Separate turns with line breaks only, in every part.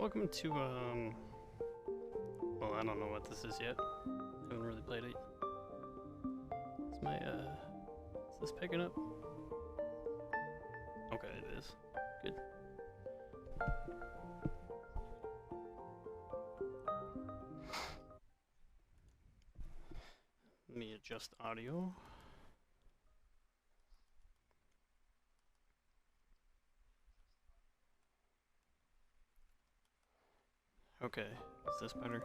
Welcome to, well, I don't know what this is yet. Haven't really played it. Is my, is this picking up? Okay, it is. Good. Let me adjust audio. Okay, is this better?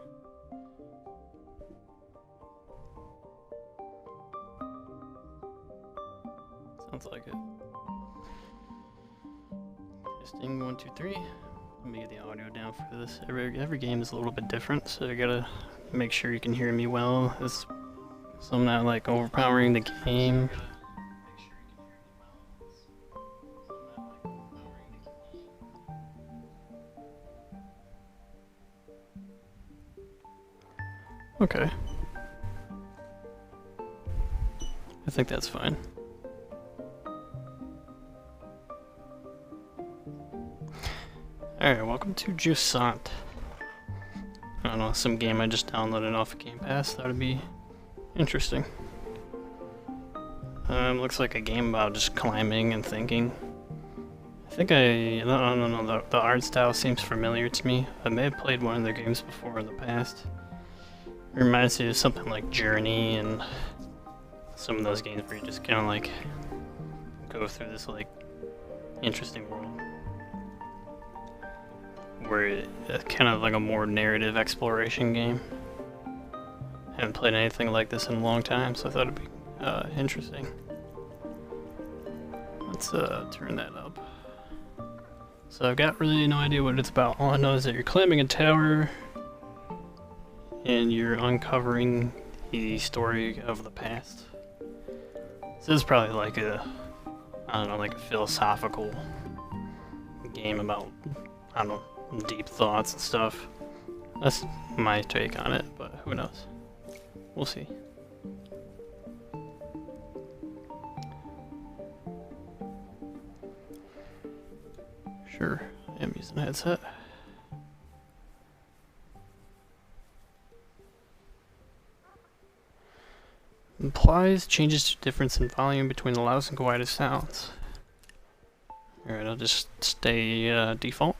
Sounds like it. Testing 1, 2, 3. Let me get the audio down for this. Every game is a little bit different, so you gotta make sure you can hear me well. So I'm not like overpowering the game. Okay. I think that's fine. Alright, welcome to Jusant. I don't know, some game I just downloaded off of Game Pass. That would be interesting. Looks like a game about just climbing and thinking. I don't know, the art style seems familiar to me. I may have played one of their games before in the past. It reminds me of something like Journey and some of those games where you just kind of like go through this like interesting world. Where it's kind of like a more narrative exploration game. Haven't played anything like this in a long time, so I thought it'd be interesting. Let's turn that up. So I've got really no idea what it's about. All I know is that you're climbing a tower and you're uncovering the story of the past. So this is probably like I don't know, like a philosophical game about, I don't know, deep thoughts and stuff. That's my take on it, but who knows? We'll see. Sure, I am using a headset. Implies changes to difference in volume between the loudest and quietest sounds. Alright, I'll just stay default.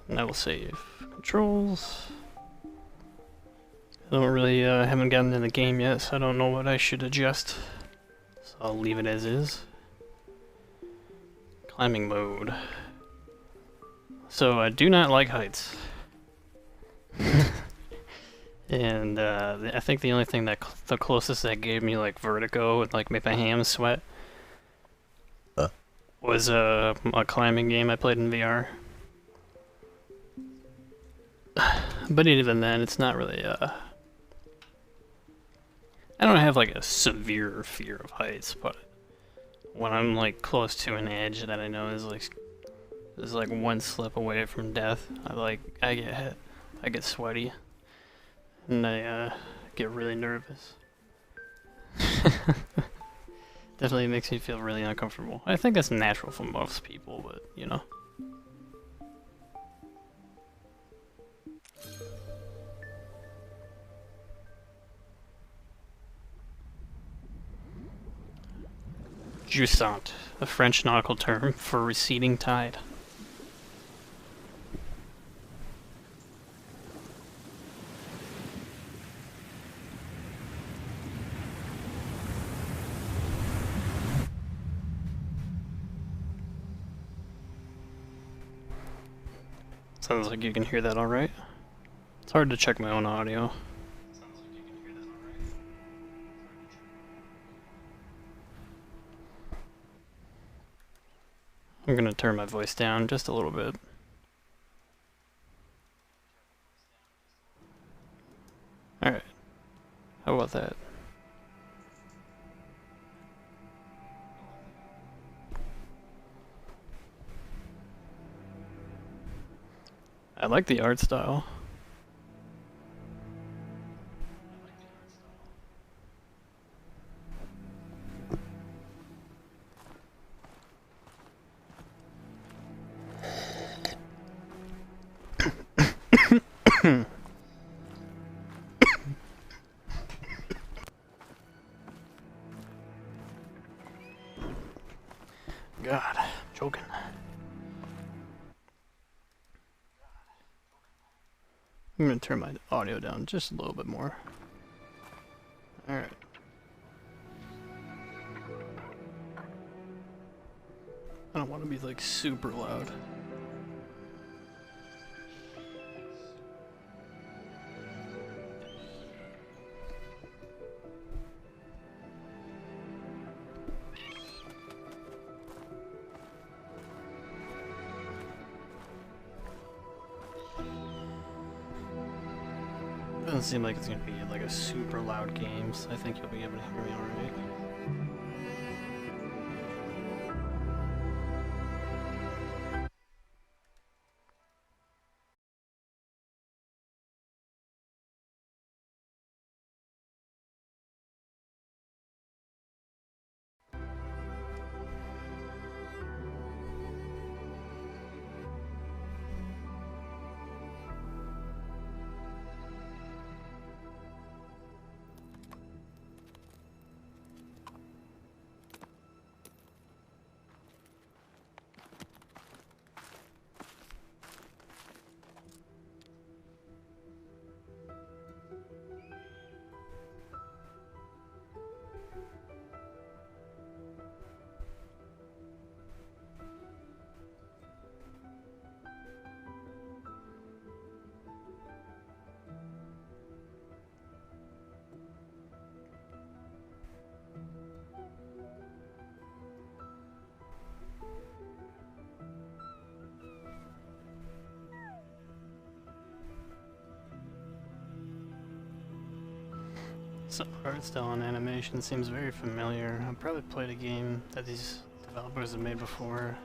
And I will save controls. I don't really, haven't gotten in the game yet, so I don't know what I should adjust. So I'll leave it as is. Climbing mode. So I do not like heights. And I think the only thing the closest that gave me like vertigo and like made my hands sweat was a climbing game I played in VR. But even then, it's not really I don't have like a severe fear of heights, but when I'm like close to an edge that I know is like one slip away from death, I get hit, I get sweaty, and I get really nervous. Definitely makes me feel really uncomfortable. I think that's natural for most people, but you know. Jusant, a French nautical term for receding tide. Sounds like you can hear that alright. It's hard to check my own audio. I'm gonna turn my voice down just a little bit. Alright. How about that? I like the art style. God, I'm choking. I'm gonna turn my audio down just a little bit more. Alright. I don't want to be like super loud. Doesn't seem like it's gonna be like a super loud game, so I think you'll be able to hear me alright. Some art style and animation seems very familiar. I've probably played a game that these developers have made before.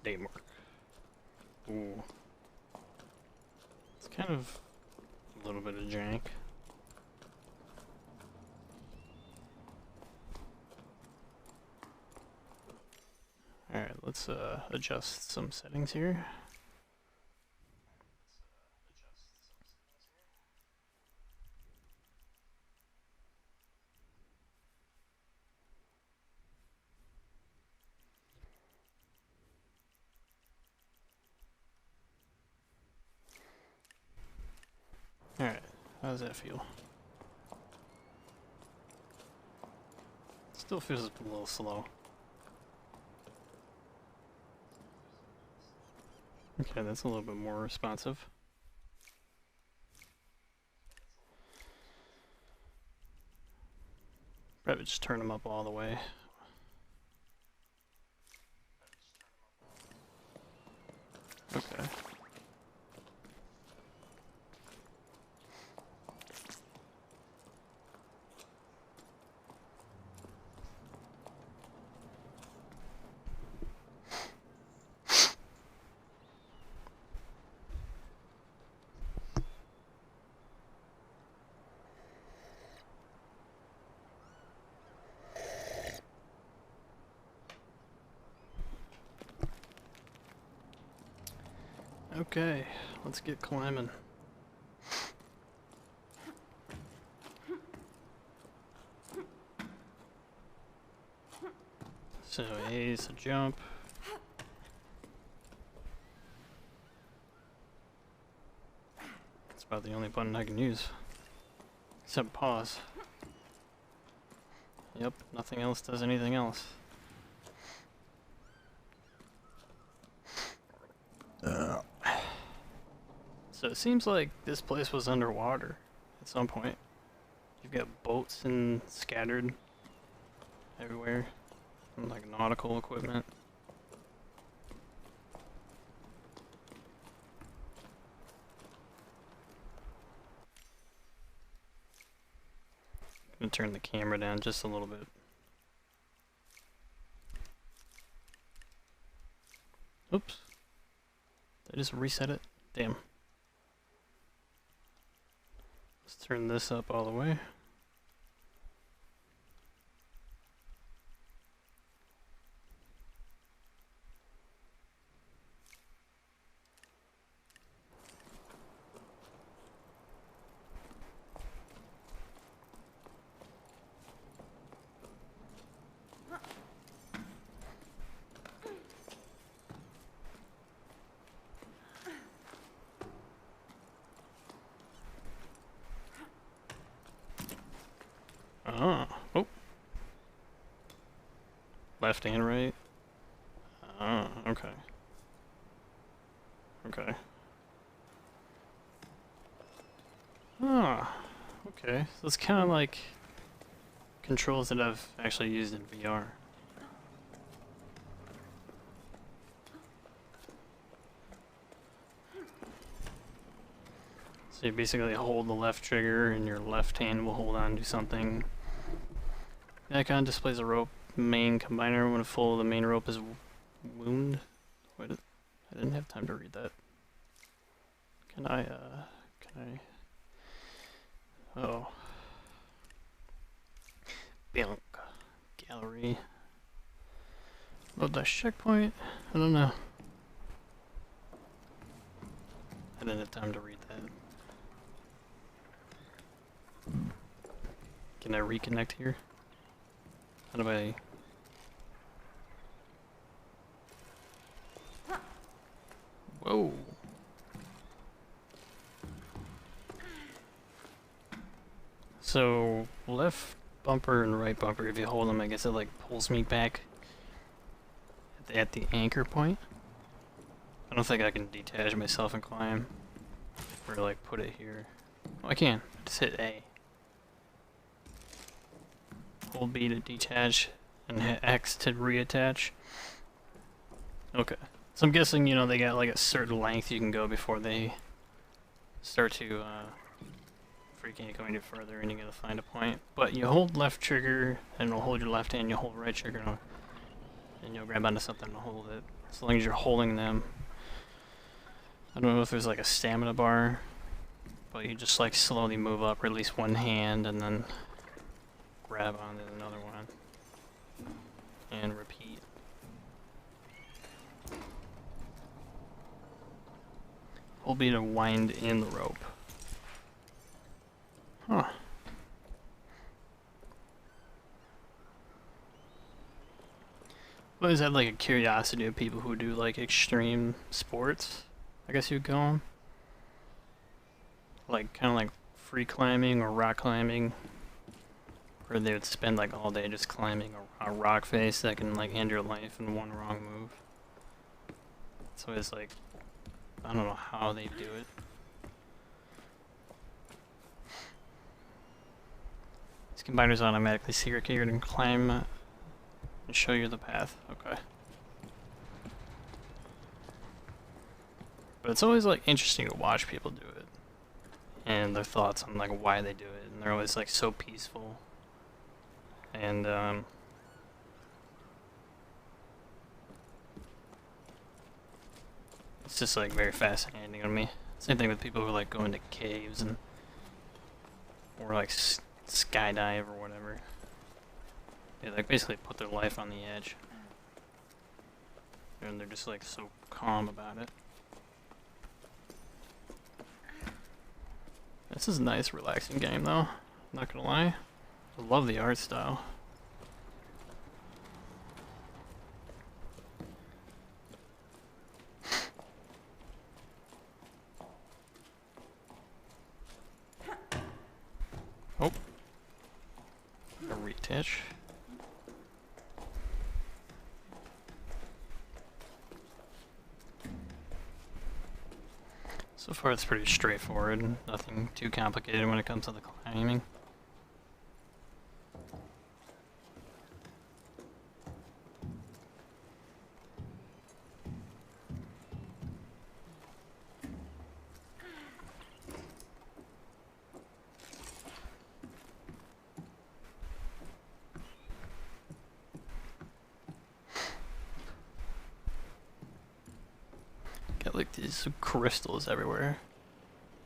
Date mark. Ooh. It's kind of a little bit of jank. Alright, let's adjust some settings here. Alright, how does that feel? Still feels a little slow. Okay, that's a little bit more responsive. Probably just turn them up all the way. Okay. Okay, let's get climbing. So A is a jump. That's about the only button I can use. Except pause. Yep, nothing else does anything else. So it seems like this place was underwater at some point. You've got boats and scattered everywhere, and like nautical equipment. I'm gonna turn the camera down just a little bit. Oops. Did I just reset it? Damn. Let's turn this up all the way. left and right? Oh, okay. Okay. Ah, okay. So it's kind of like controls that I've actually used in VR. So you basically hold the left trigger and your left hand will hold on to something. The icon displays a rope main combiner when full. The main rope is wound. Wait, I didn't have time to read that. Can I, oh. Bunk. Gallery. Load dash checkpoint? I don't know. I didn't have time to read that. Can I reconnect here? How do I... Whoa! So, left bumper and right bumper, if you hold them, I guess it like pulls me back at the anchor point. I don't think I can detach myself and climb. Or like put it here. Oh, I can. Just hit A. Hold B to detach, and hit X to reattach. Okay. So I'm guessing, you know, they got like a certain length you can go before they start to before you can't go any further and you gotta find a point. But you hold left trigger and it'll hold your left hand, you hold right trigger and you'll grab onto something to hold it. As long as you're holding them. I don't know if there's like a stamina bar, but you just like slowly move up, release one hand and then grab onto another one. And repeat. Hold B to wind in the rope. Huh. Well, is that like a curiosity of people who do like extreme sports? I guess you'd call them. Like kind of like free climbing or rock climbing, where they would spend like all day just climbing a rock face that can like end your life in one wrong move. So it's like, I don't know how they do it. These combiners automatically secret geared and climb and show you the path. Okay. But it's always like interesting to watch people do it. And their thoughts on like why they do it. And they're always like so peaceful. And it's just like very fascinating to me. Same thing with people who like go into caves and or like skydive or whatever. They like basically put their life on the edge. And they're just like so calm about it. This is a nice relaxing game though, not gonna lie. I love the art style. Oh. A retouch. So far it's pretty straightforward, nothing too complicated when it comes to the climbing. Got like these crystals everywhere.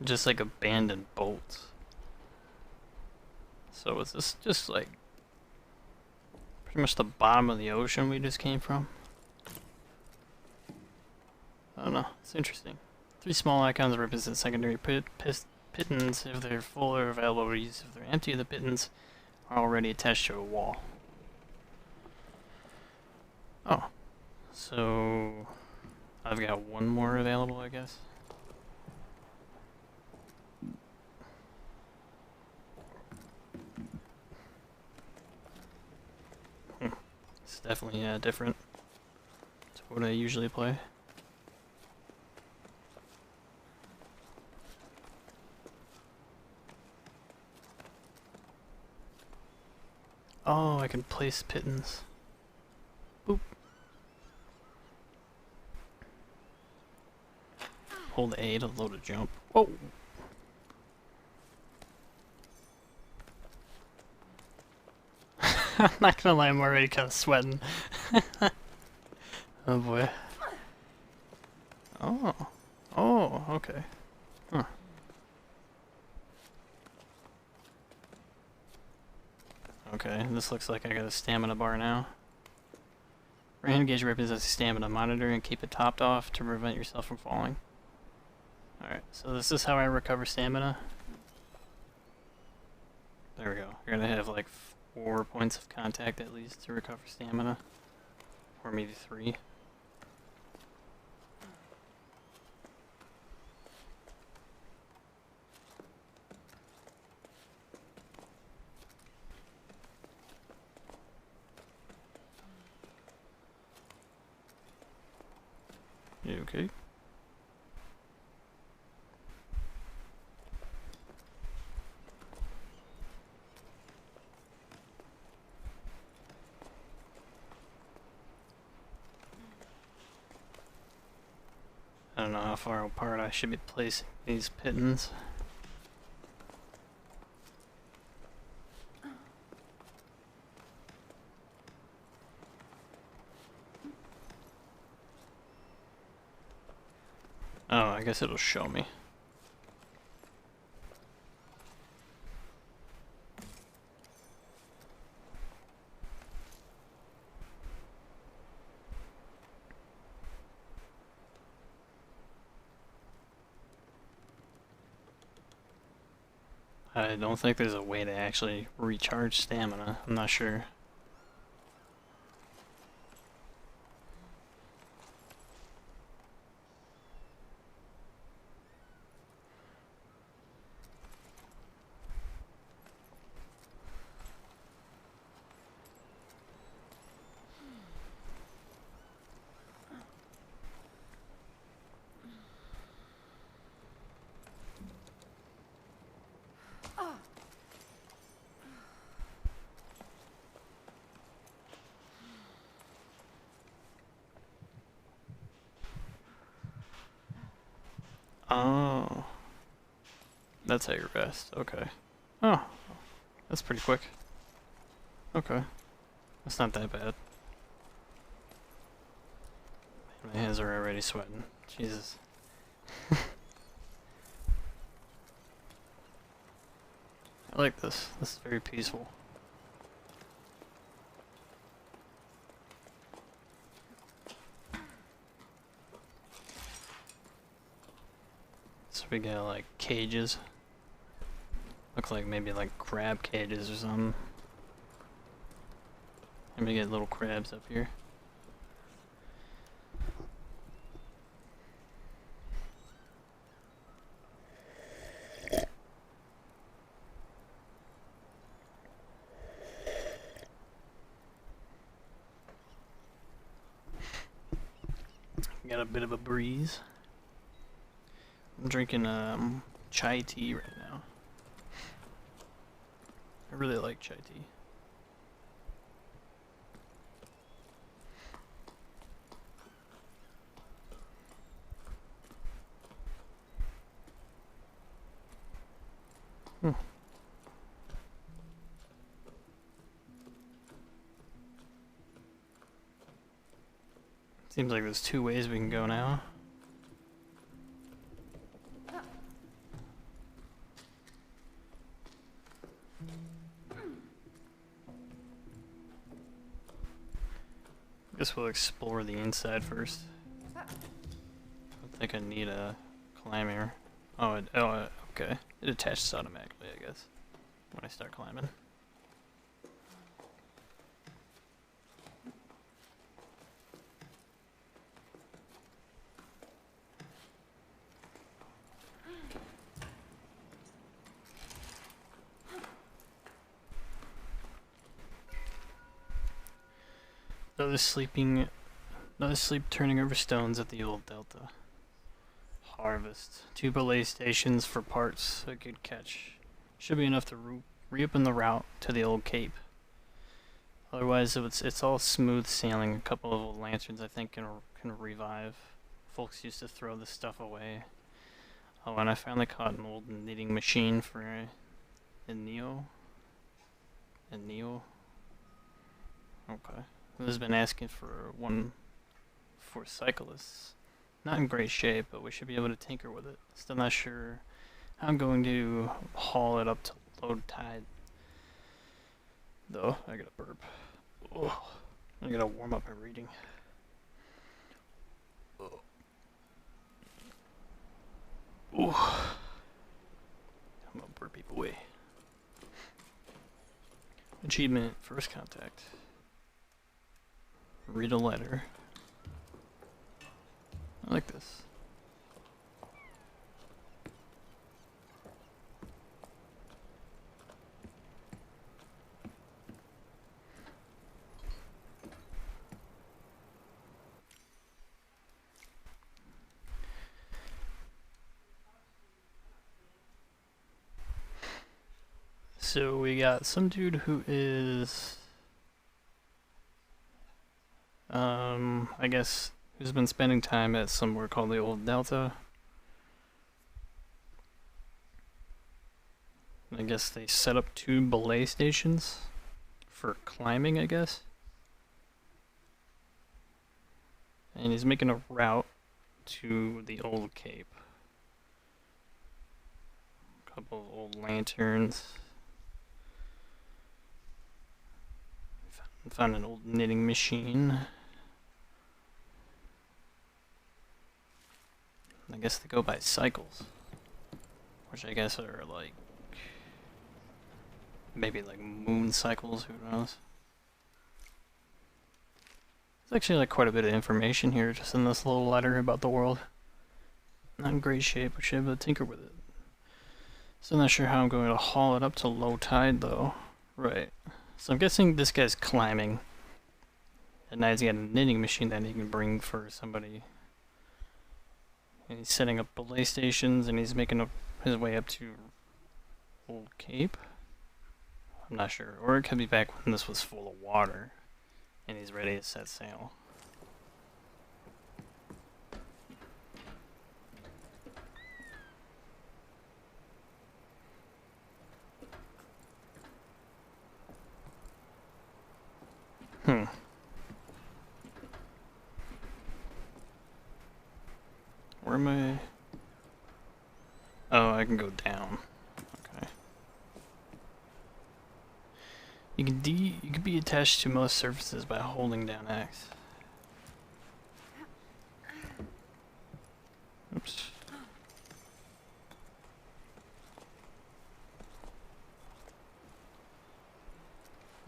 Just like abandoned bolts. So is this just like pretty much the bottom of the ocean we just came from? I don't know, it's interesting. 3 small icons represent secondary pittons. If they're full or available to use. If they're empty, the pittons are already attached to a wall. Oh. So I've got one more available, I guess. definitely different to what I usually play. Oh, I can place pittons. Boop. Hold A to load a jump. Oh! I'm not gonna lie, I'm already kind of sweating. Oh boy. Oh. Oh, okay. Huh. Okay, this looks like I got a stamina bar now. Your hand gauge represents a stamina monitor and keep it topped off to prevent yourself from falling. Alright, so this is how I recover stamina. There we go. You're gonna have like 4 points of contact at least to recover stamina. Or maybe 3. You okay? I don't know how far apart I should be placing these pittons. Oh, I guess it'll show me. I don't think there's a way to actually recharge stamina. I'm not sure. Oh. That's how you rest. Okay. Oh. That's pretty quick. Okay. That's not that bad. My hands are already sweating. Jesus. I like this. This is very peaceful. So we got like cages. Looks like maybe like crab cages or something. And we get little crabs up here. Got a bit of a breeze. I'm drinking chai tea right now. I really like chai tea. Seems like there's 2 ways we can go now. Guess we'll explore the inside first. I don't think I need a climber. Oh, okay. It attaches automatically, I guess, when I start climbing. Another sleep turning over stones at the old delta. Harvest. 2 belay stations for parts. A good catch. Should be enough to reopen the route to the old cape. Otherwise, it's all smooth sailing. A couple of old lanterns, I think, can revive. Folks used to throw this stuff away. Oh, and I finally caught an old knitting machine for a Neo. Okay. Who's been asking for one for cyclists. Not in great shape, but we should be able to tinker with it. Still not sure how I'm going to haul it up to low tide. Though, I gotta burp. Ugh. I gotta warm up my reading. Ugh. Ooh. I'm gonna burp people away. Achievement, first contact. Read a letter. I like this. So we got some dude who is, I guess, who's been spending time at somewhere called the Old Delta. I guess they set up 2 belay stations for climbing, I guess. And he's making a route to the old cape. A couple of old lanterns. Found an old knitting machine. I guess they go by cycles, which I guess are like maybe like moon cycles, who knows. There's actually like quite a bit of information here just in this little letter about the world. Not in great shape, but should be able to tinker with it. Still not sure how I'm going to haul it up to low tide though. Right. So I'm guessing this guy's climbing. And now he's got a knitting machine that he can bring for somebody. And he's setting up belay stations and he's making his way up to Old Cape. I'm not sure. Or it could be back when this was full of water and he's ready to set sail. Where am I? Oh, I can go down. Okay. You can be attached to most surfaces by holding down X. Oops.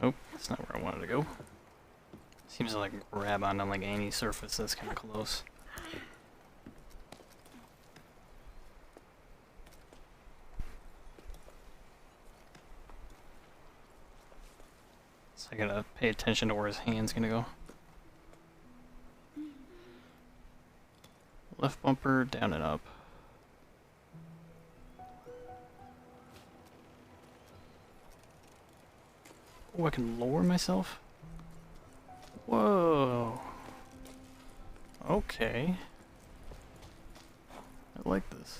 Oh, that's not where I wanted to go. Seems to like grab onto like any surface that's kind of close. So I gotta pay attention to where his hand's gonna go. Left bumper, down and up. Oh, I can lower myself? Whoa. Okay. I like this.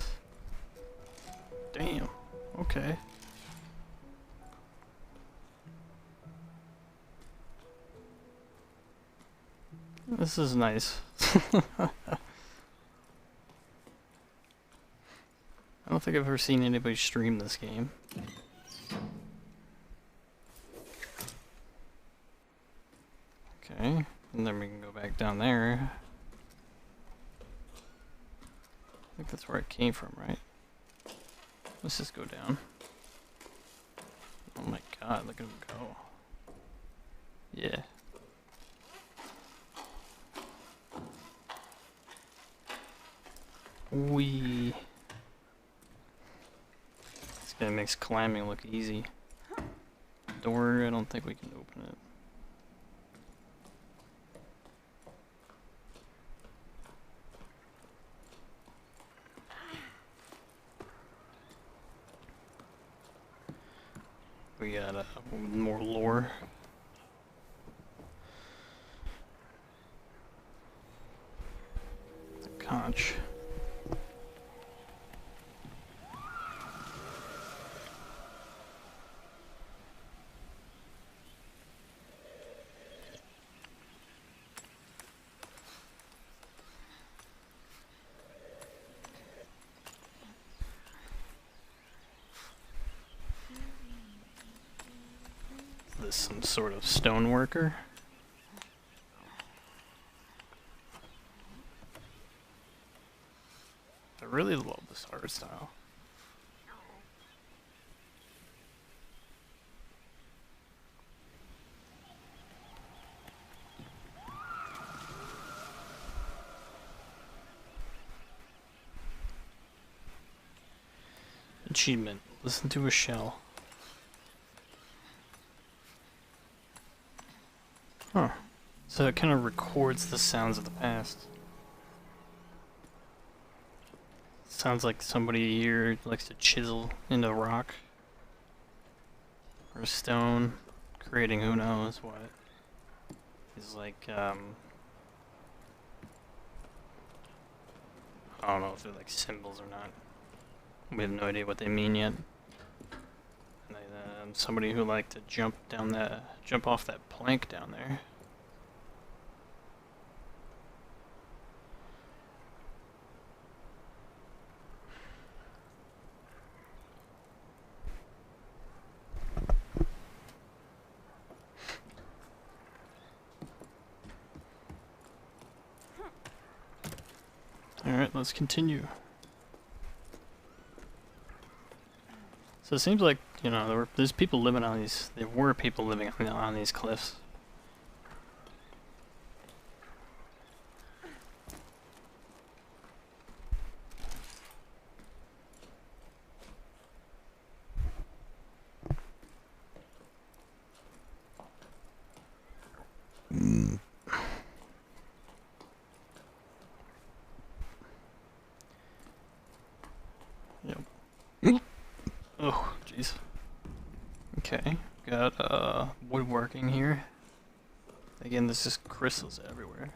Damn. Okay. This is nice. I don't think I've ever seen anybody stream this game. Okay, and then we can go back down there. I think that's where I came from, right? Let's just go down. Oh my god, look at him go. Yeah. Wee. This guy makes climbing look easy. Door, I don't think we can open it. We got more lore. Conch. Is this some sort of stone worker? I really love this art style. Achievement. Listen to a shell. Huh. So it kind of records the sounds of the past. Sounds like somebody here likes to chisel into rock. Or stone. Creating who knows what. Is like, I don't know if they're like symbols or not. We have no idea what they mean yet. And somebody who liked to jump off that plank down there. Alright, let's continue. So it seems like, you know, there's people living on these, there were people living on these cliffs. Yep. Oh, jeez. Okay, got woodworking here. Again, there's just crystals everywhere.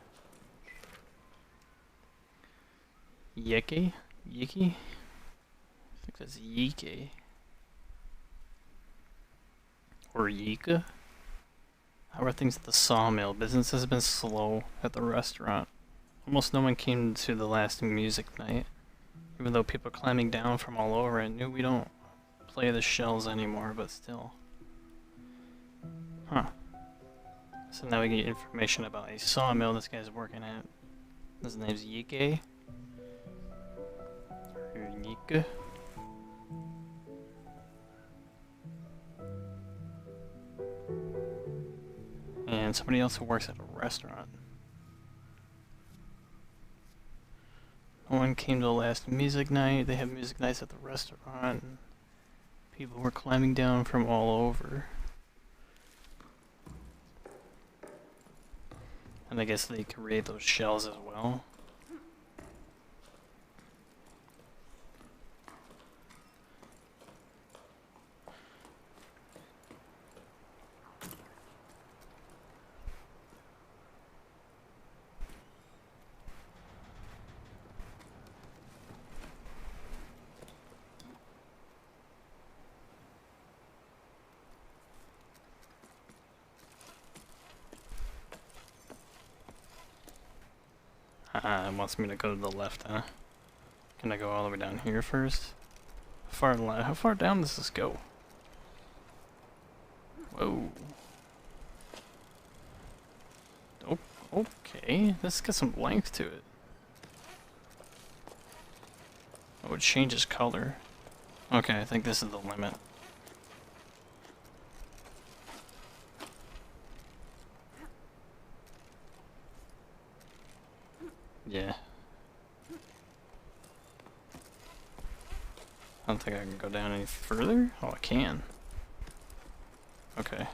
Yeke? Yiki? I think that's Yike. Or Yika? How are things at the sawmill? Business has been slow at the restaurant. Almost no one came to the last music night. Even though people are climbing down from all over, I knew we don't play the shells anymore, but still. Huh. So now we get information about a sawmill this guy's working at. His name's Yike. Or Yike. And somebody else who works at a restaurant. No one came to the last music night. They have music nights at the restaurant. People were climbing down from all over. And I guess they create those shells as well. It wants me to go to the left, huh? Can I go all the way down here first? How far down does this go? Whoa. Oh, okay. This got some length to it. Oh, it changes color. Okay, I think this is the limit. Yeah. I don't think I can go down any further. Oh, I can. Okay.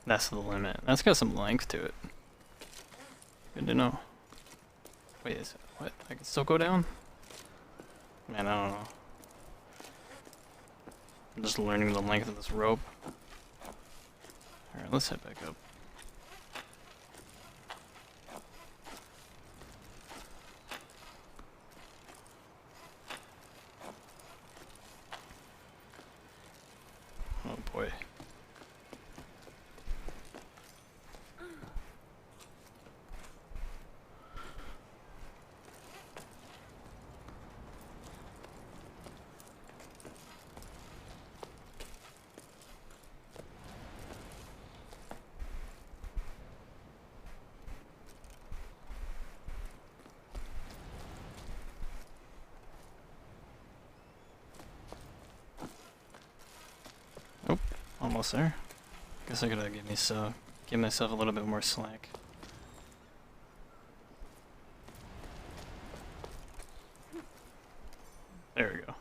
That's the limit. That's got some length to it. Good to know. Wait, is it, what? I can still go down? Man, I don't know. I'm just learning the length of this rope. Alright, let's head back up. Oh boy. Oh, almost there. Guess I gotta give myself a little bit more slack. There we go.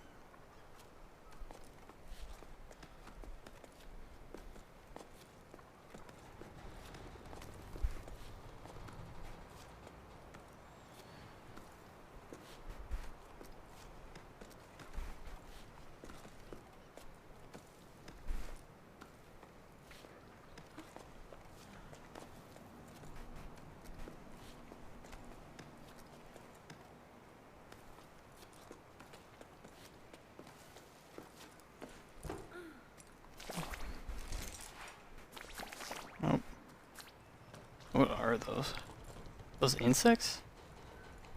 Oh. What are those? Those insects?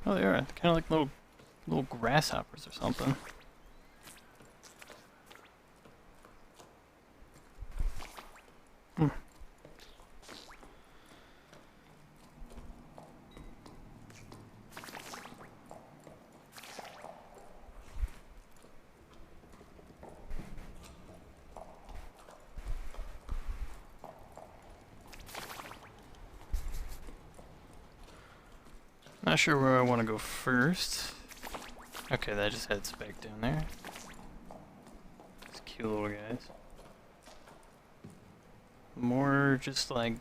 Oh, they are. Kind of like little grasshoppers or something. Hmm. Not sure where I want to go first. Okay, that just heads back down there. These cute little guys. More just like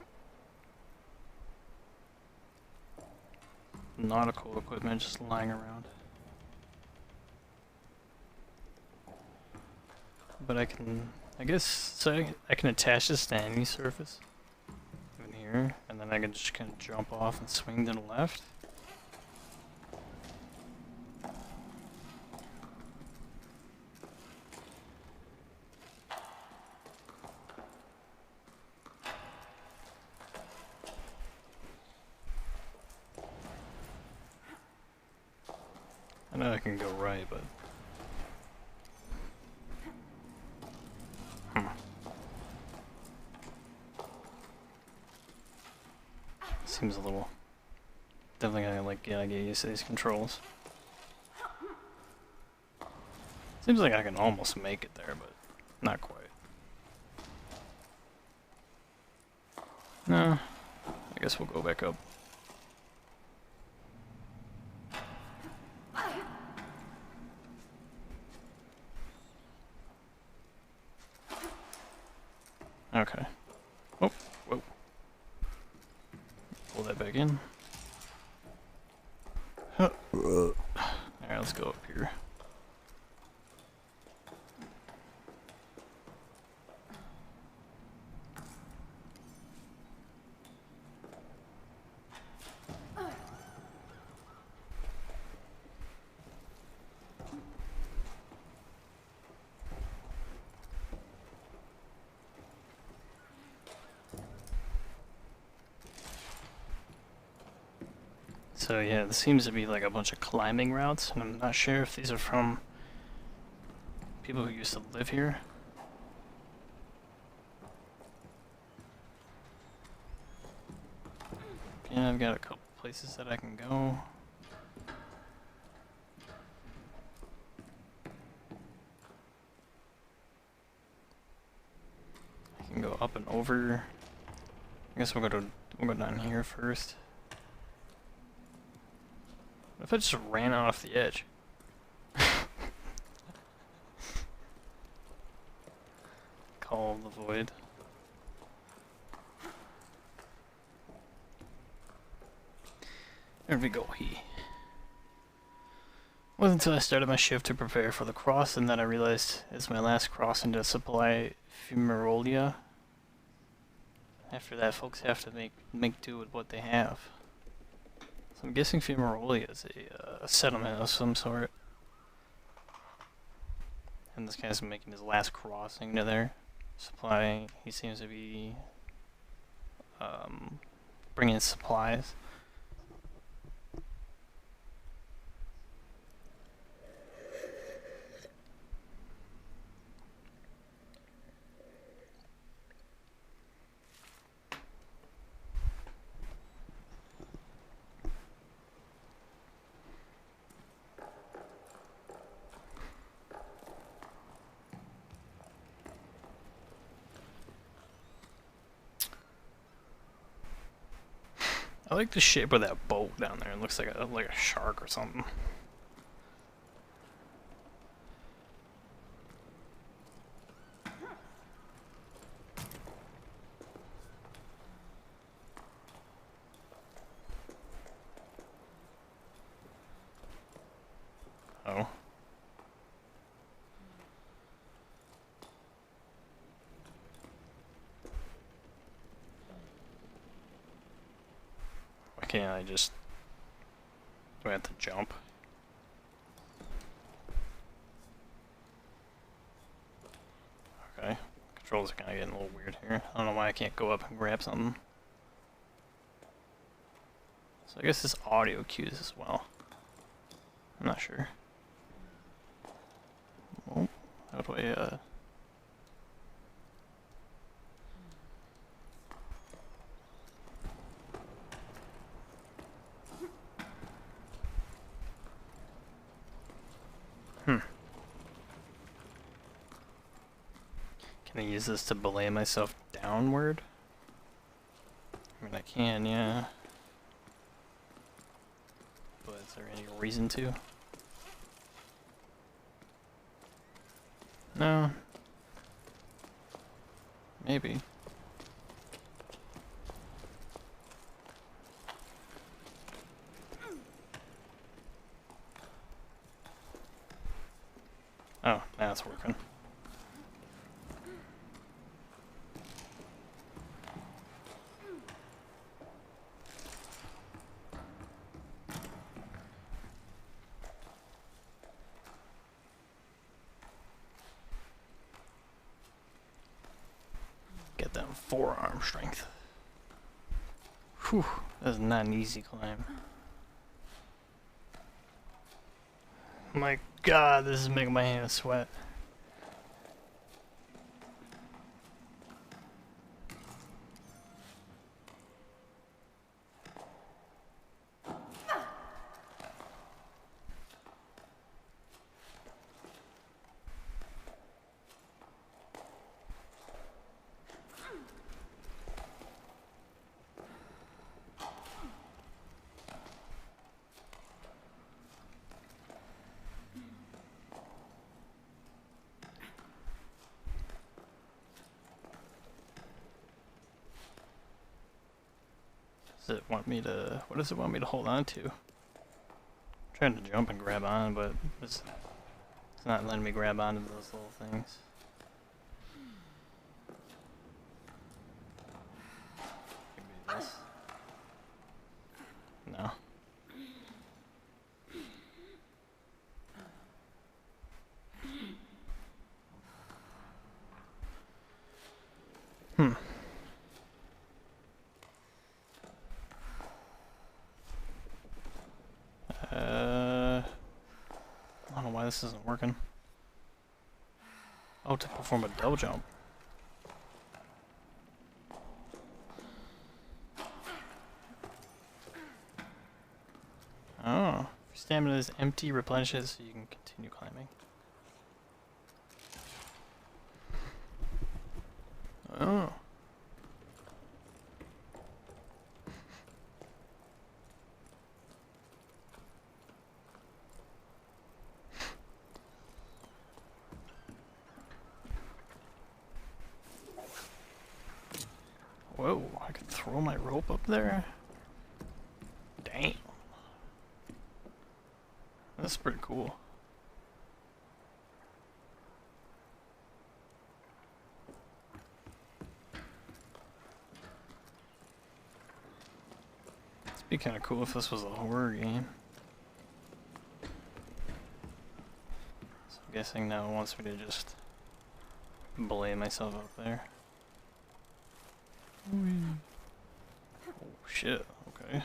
nautical equipment just lying around. But I guess, so I can attach this to any surface. Even here, and then I can just kind of jump off and swing to the left. I know I can go right, but... Seems a little... Definitely gotta get used to these controls. Seems like I can almost make it there, but not quite. No, I guess we'll go back up. Okay. Oh, whoa. Pull that back in. Huh. Alright, let's go up here. So yeah, this seems to be like a bunch of climbing routes, and I'm not sure if these are from people who used to live here. Yeah, I've got a couple places that I can go. I can go up and over. I guess we'll go down here first. What if I just ran off the edge? Call the void. There we go. wasn't until I started my shift to prepare for the cross and then I realized it's my last crossing to supply fumarolia. After that, folks have to make do with what they have. So I'm guessing fumarolia is a settlement of some sort. And this guy's making his last crossing to their supply. He seems to be bringing supplies. I like the shape of that boat down there. It looks like a shark or something. Oh. Why can't I just... Do I have to jump? Okay. Controls are kinda getting a little weird here. I don't know why I can't go up and grab something. So I guess this audio cues as well. I'm not sure. Oh, how do I, Can I use this to belay myself downward? I mean, I can, yeah. But is there any reason to? No. Maybe. Oh, now it's working. Get that forearm strength. Whew, that's not an easy climb. My God, this is making my hands sweat. Does it want me to... What does it want me to hold on to? I'm trying to jump and grab on, but it's not letting me grab onto those little things. Maybe this. No. I don't know why this isn't working. Oh, to perform a double jump. Oh, your stamina is empty, replenishes, so you can continue climbing. Oh. Whoa, I can throw my rope up there? Damn. This That's pretty cool. It'd be kind of cool if this was a horror game. So I'm guessing now it wants me to just belay myself up there. Oh shit, okay.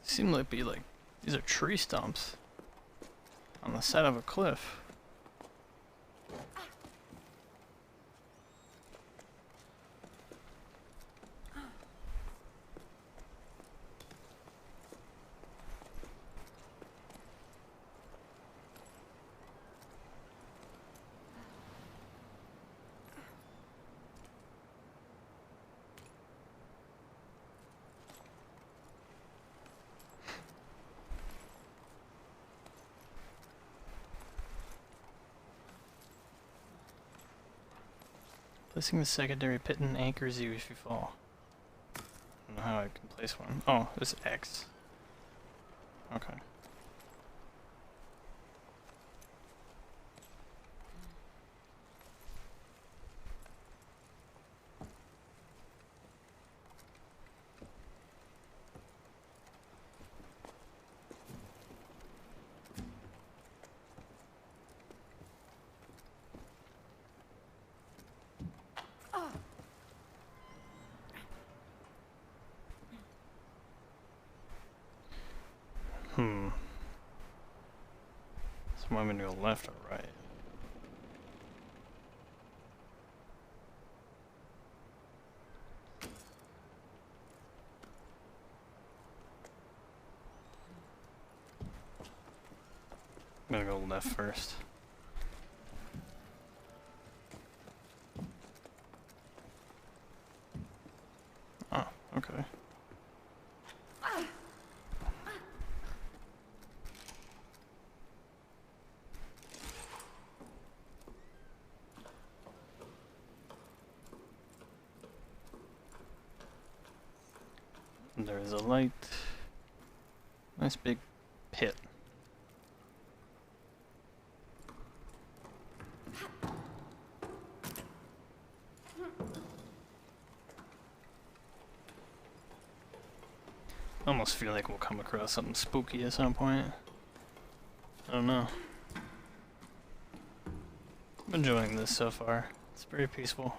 Seem like these are tree stumps on the side of a cliff. Placing the secondary pitten anchors you if you fall. I don't know how I can place one. Oh, this X. Okay. So I'm gonna go left or right? I'm gonna go left first. Oh, okay. There's a light. Nice big pit. I almost feel like we'll come across something spooky at some point. I don't know. I'm enjoying this so far. It's very peaceful.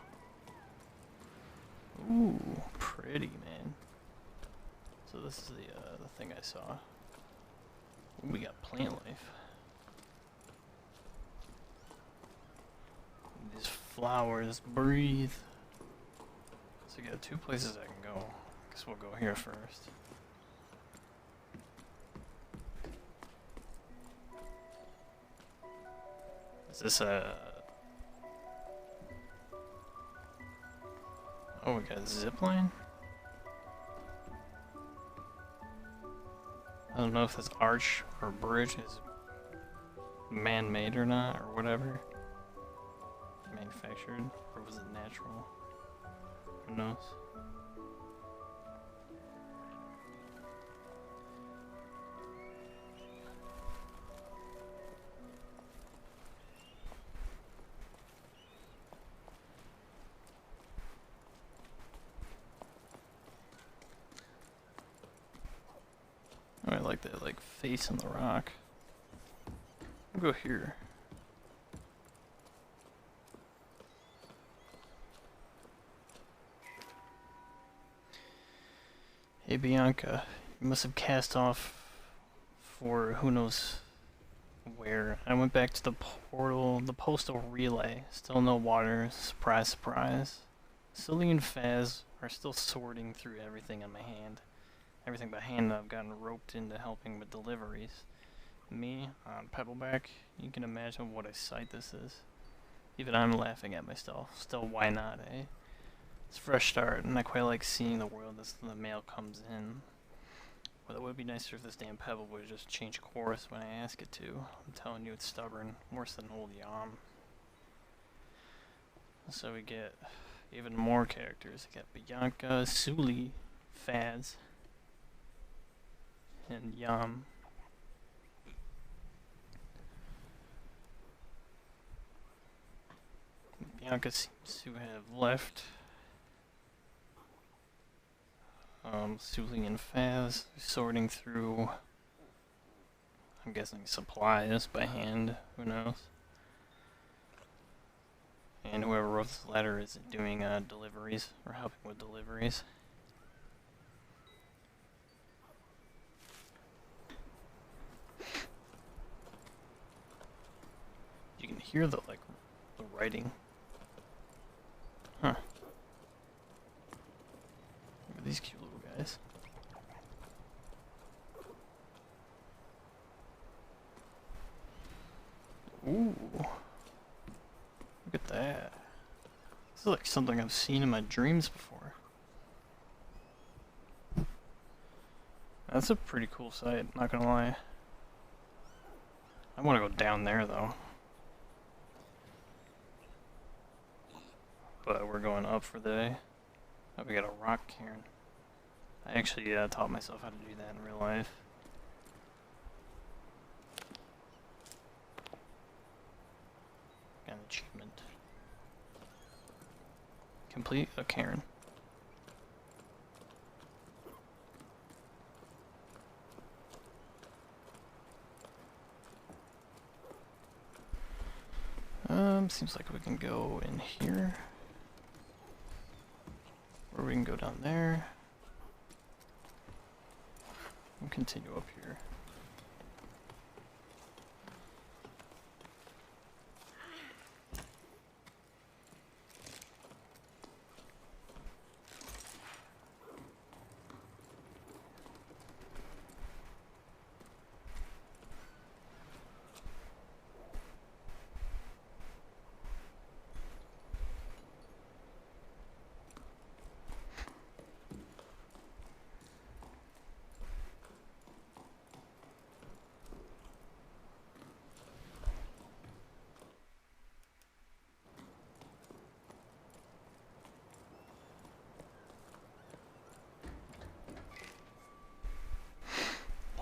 Ooh, pretty, man. So this is the thing I saw. Ooh, we got plant life. These flowers breathe. So we got two places I can go. Guess we'll go here first. Is this a... Oh, we got a zip line? I don't know if this arch or bridge is man-made or not, or whatever. Manufactured, or was it natural? Who knows? Oh, I like that, like, face on the rock. I'll go here. Hey Bianca, you must have cast off for who knows where I went back to the portal, the postal relay. Still no water. Surprise, surprise. Sully and Faz are still sorting through everything on my hand. Everything by hand I've gotten roped into helping with deliveries. Me, on Pebbleback, you can imagine what a sight this is. Even I'm laughing at myself. Still, why not, eh? It's a fresh start, and I quite like seeing the world as the mail comes in. Well, it would be nicer if this damn Pebble would just change course when I ask it to. I'm telling you, it's stubborn. Worse than old Yam. So we get even more characters. We got Bianca, Sully, Faz, and Yam. Bianca seems to have left. Sully and Faz sorting through, I'm guessing, supplies by hand. Who knows? And whoever wrote this letter is doing deliveries, or helping with deliveries. You can hear the writing. Huh. Look at these cute little guys. Ooh. Look at that. This is like something I've seen in my dreams before. That's a pretty cool sight, not gonna lie. I want to go down there though. But we're going up for the day. Oh, we got a rock cairn. I actually taught myself how to do that in real life. Got an achievement. Complete a cairn. Seems like we can go in here. Or we can go down there. And continue up here.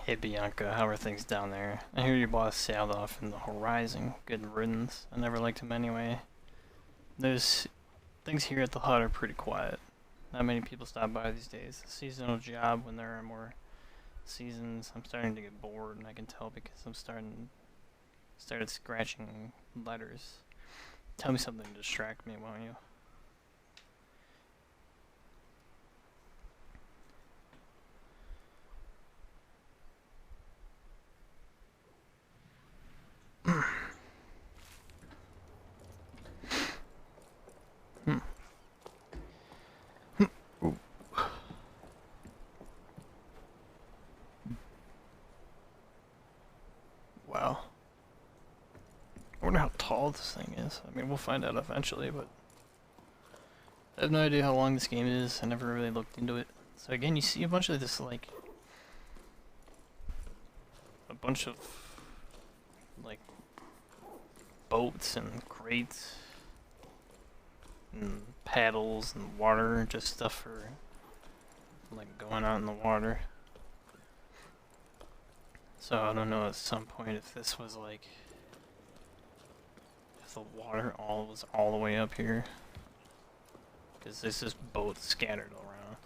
Hey Bianca, how are things down there? I hear your boss sailed off in the horizon. Good riddance. I never liked him anyway. Things here at the hut are pretty quiet. Not many people stop by these days. A seasonal job when there are more seasons. I'm starting to get bored, and I can tell because I'm started scratching letters. Tell me something to distract me, won't you? Wow. I wonder how tall this thing is. I mean, we'll find out eventually, but I have no idea how long this game is. I never really looked into it. So again, you see a bunch of this, like, a bunch of, like, boats and crates and paddles and water, just stuff for, like, going out in the water. So I don't know at some point if this was like, if the water was all the way up here, because there's just boats scattered around.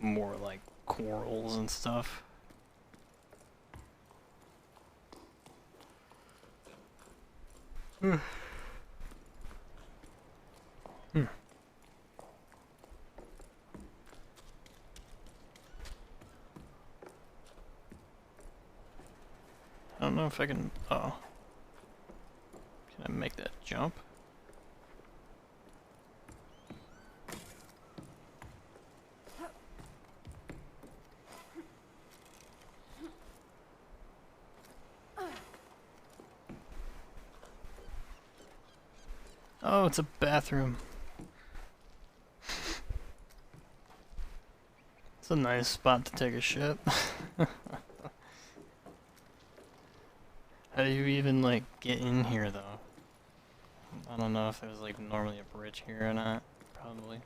More like corals and stuff. Hmm. I don't know if I can. Oh. Can I make that jump? Oh, it's a bathroom. It's a nice spot to take a shit. How do you even, like, get in here, though? I don't know if there's, like, normally a bridge here or not. Probably.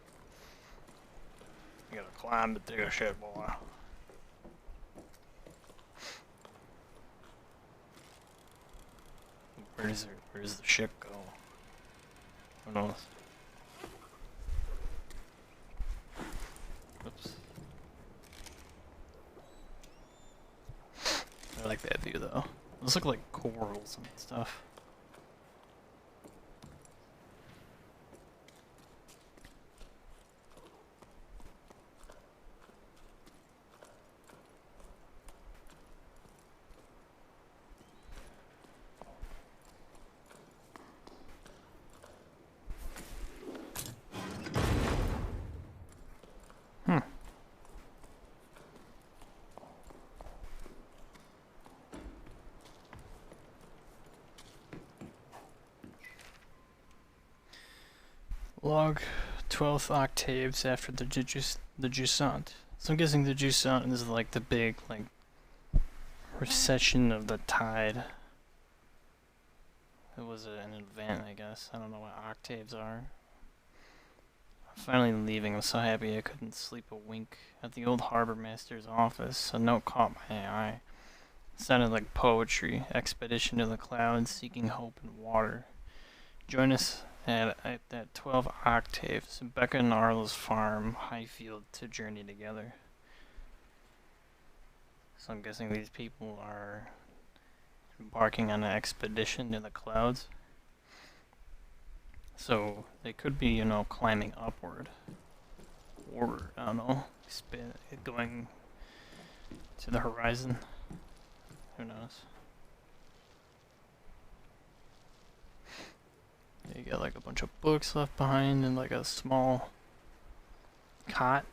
You gotta climb to take a shit, boy. Where does the shit go? Who knows? Oops. I like that view though. Those look like corals and stuff. Hmm. Log 12th octaves after the Jusant. So I'm guessing the Jusant is like the big, like, recession of the tide. It was an event, I guess. I don't know what octaves are. I'm finally leaving. I'm so happy I couldn't sleep a wink. At the old harbor master's office, a note caught my eye. It sounded like poetry. Expedition to the clouds, seeking hope in water. Join us at that 12 octaves. Becca and Arlo's farm, Highfield, to journey together. So I'm guessing these people are embarking on an expedition to the clouds. So they could be, you know, climbing upward. Or, I don't know, going to the horizon. Who knows? You got like a bunch of books left behind and like a small cot.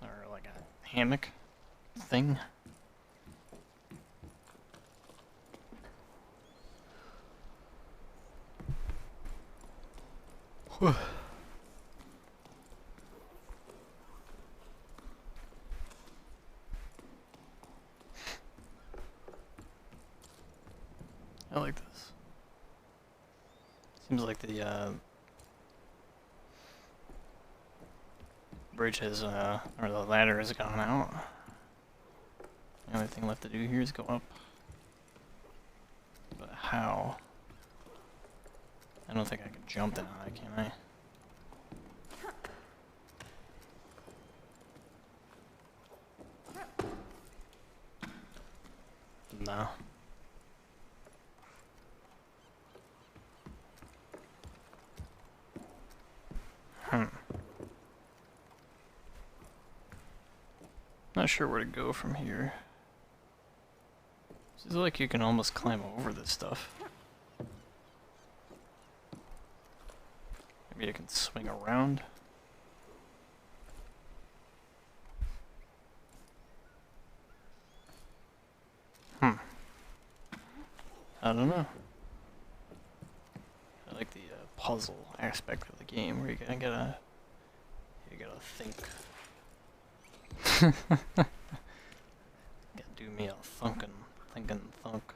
Or like a hammock thing. Whew. I like this. Seems like the bridge has, or the ladder has gone out. The only thing left to do here is go up. But how? I don't think I can jump that high, can I? No. Not sure where to go from here. Seems like you can almost climb over this stuff. Maybe I can swing around. I don't know. I like the puzzle aspect of the game where you gotta think. Gotta do me a thinking thunk.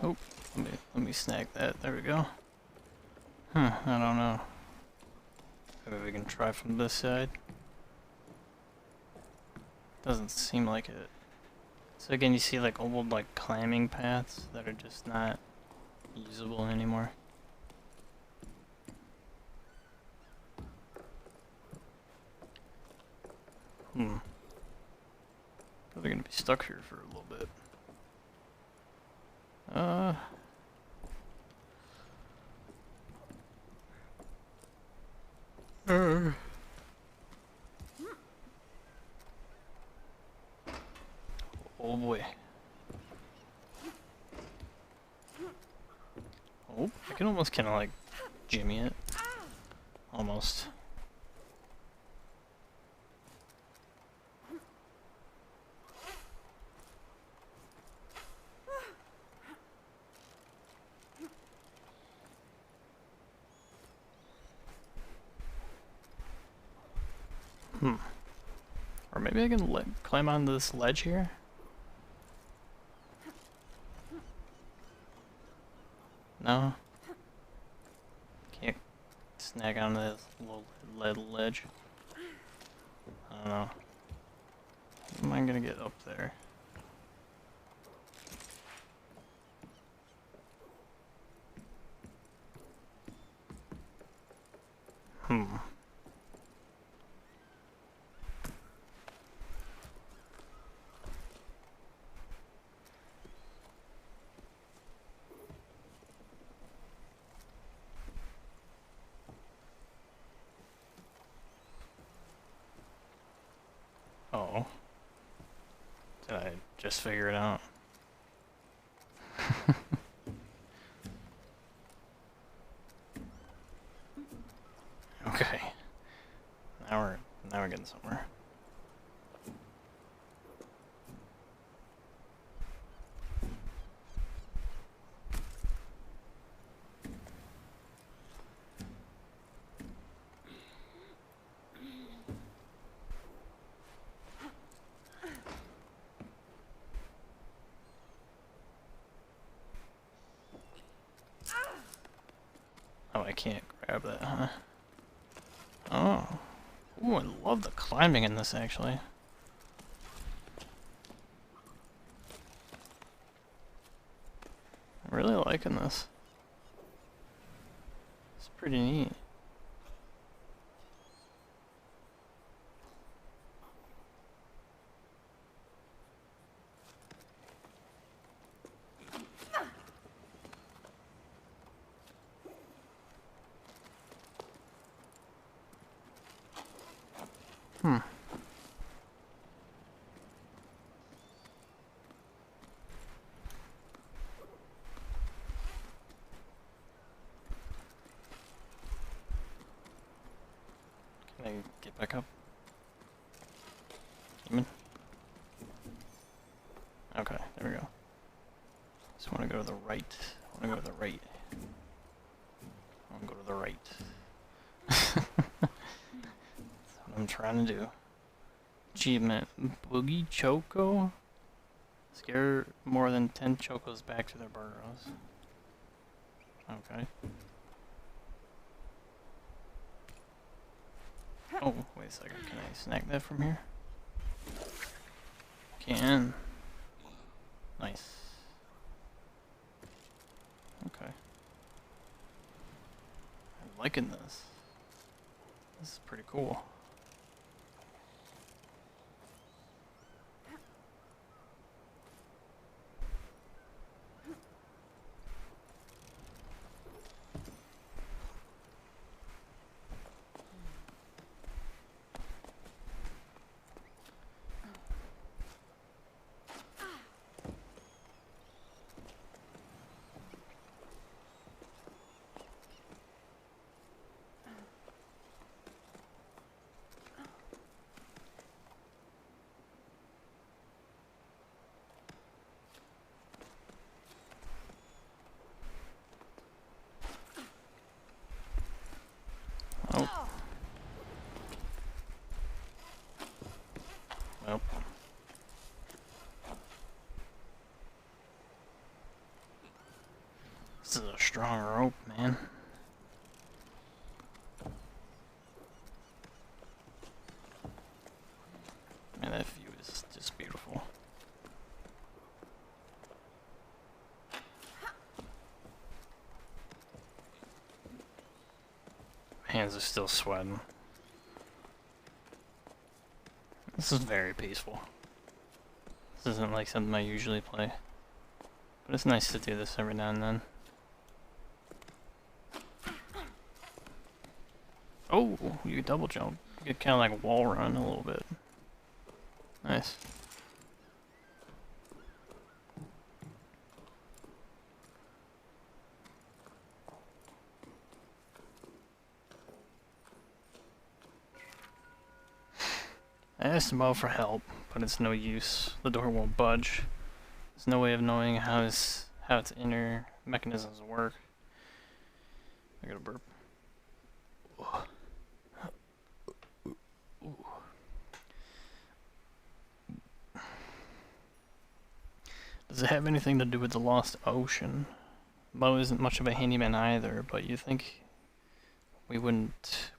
Oh, let me snag that. There we go. Huh, I don't know. Maybe we can try from this side. Doesn't seem like it. So again, you see like old like climbing paths that are just not usable anymore. Probably gonna be stuck here for a little bit. Oh boy. Oh, I can almost kind of like jimmy it. Almost. Or maybe I can climb on this ledge here? No? Can't snag onto this little lead ledge. I don't know. How am I gonna get up there? Oh. Did I just figure it out? Okay. Now we're getting somewhere. Oh, I can't grab that, huh? Oh. Ooh, I love the climbing in this, actually. I'm really liking this. It's pretty neat. Can I get back up? Human? Okay, there we go. Just want to go to the right. I want to go to the right. I want to go to the right. That's what I'm trying to do. Achievement. Boogie Choco? Scare more than 10 Chocos back to their burrows. Okay. Oh, wait a second. Can I snag that from here? Can. Nice. Okay. I'm liking this. This is pretty cool. This is a strong rope, man. Man, that view is just beautiful. Hands are still sweating. This is very peaceful. This isn't like something I usually play. But it's nice to do this every now and then. Oh, you can double jump. You get kind of like wall run a little bit. Nice. I asked Mo for help, but it's no use. The door won't budge. There's no way of knowing how its inner mechanisms work. I gotta burp. Does it have anything to do with the lost ocean? Mo isn't much of a handyman either, but you think we would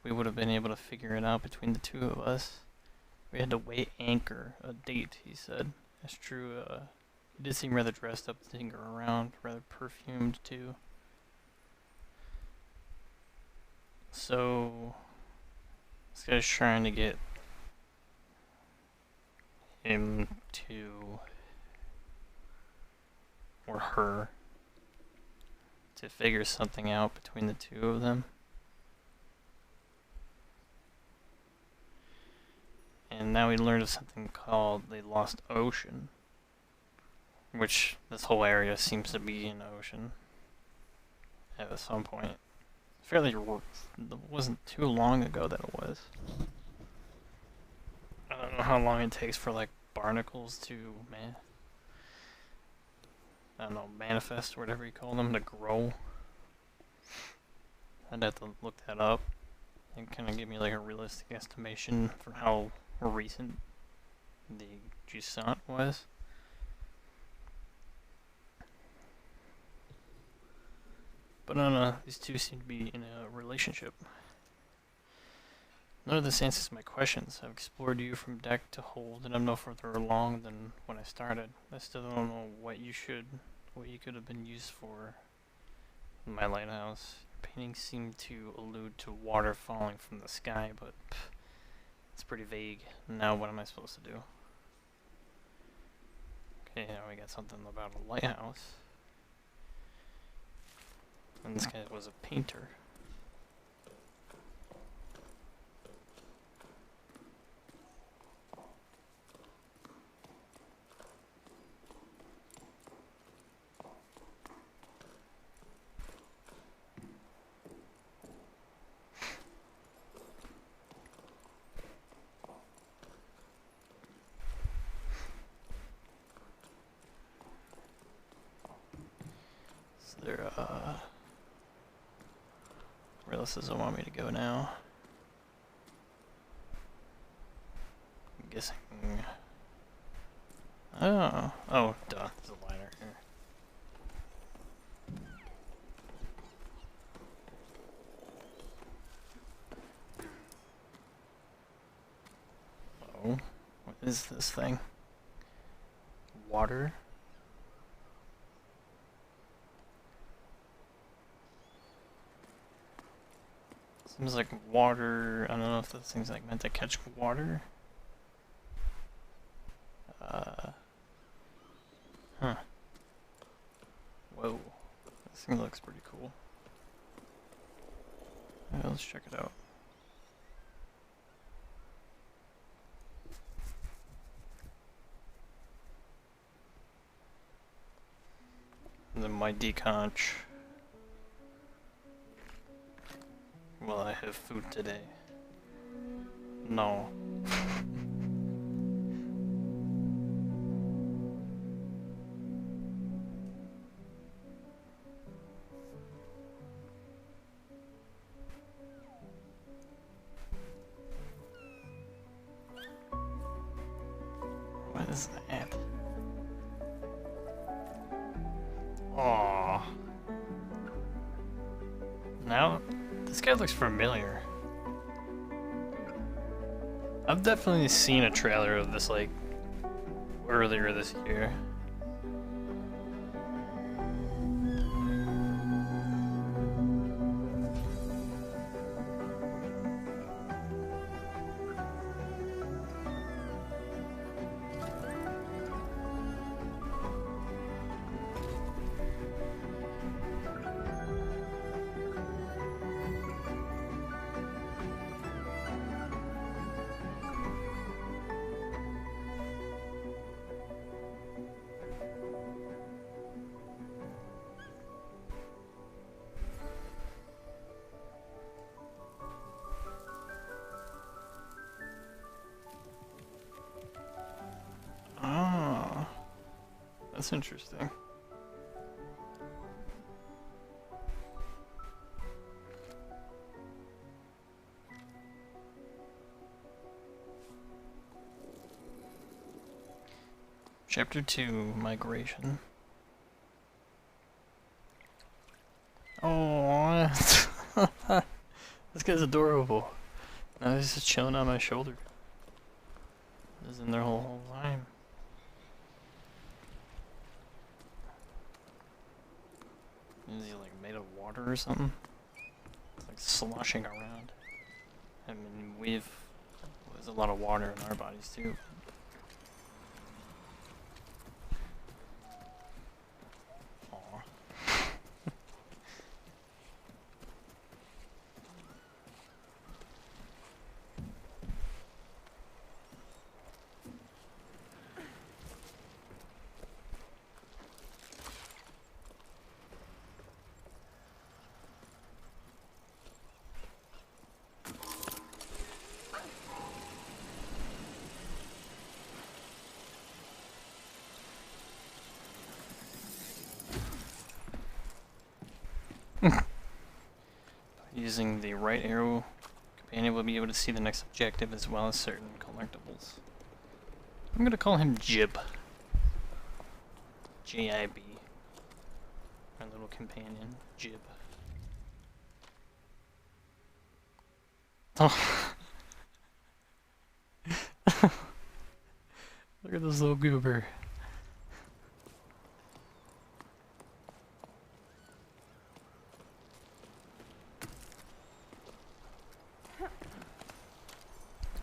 have been able to figure it out between the two of us? We had to weigh anchor, a date, he said. That's true, he did seem rather dressed up to tinker around, rather perfumed too. So, this guy's trying to get him to, or her, to figure something out between the two of them. And now we learned of something called the Lost Ocean, which this whole area seems to be an ocean at some point. It wasn't too long ago that it was. I don't know how long it takes for like barnacles to manifest or whatever you call them, to grow. I'd have to look that up and kind of give me like a realistic estimation for how recent the Jusant was. But no, these two seem to be in a relationship. None of this answers my questions. I've explored you from deck to hold, and I'm no further along than when I started. I still don't know what you could have been used for in my lighthouse. Your paintings seem to allude to water falling from the sky, but it's pretty vague. Now what am I supposed to do? Okay, now we got something about a lighthouse. And this guy was a painter. Is there where else does it want me to go now? I'm guessing. Oh, duh. There's a liner here. Oh, what is this thing? Water? Seems like water. I don't know if this thing's like meant to catch water. Huh. Whoa. This thing looks pretty cool. Yeah, let's check it out. And then my deconch. Will I have food today? No. What is that? Aww. Now, this guy looks familiar. I've definitely seen a trailer of this, like, earlier this year. Ah, that's interesting. Chapter 2, Migration. Oh, this guy's adorable. Now he's just chilling on my shoulder. He's in there whole time. Is he like made of water or something? It's like sloshing around. I mean, there's a lot of water in our bodies too. Using the right arrow, companion will be able to see the next objective as well as certain collectibles. I'm gonna call him Jib. J-I-B. Our little companion, Jib. Oh. Look at this little goober.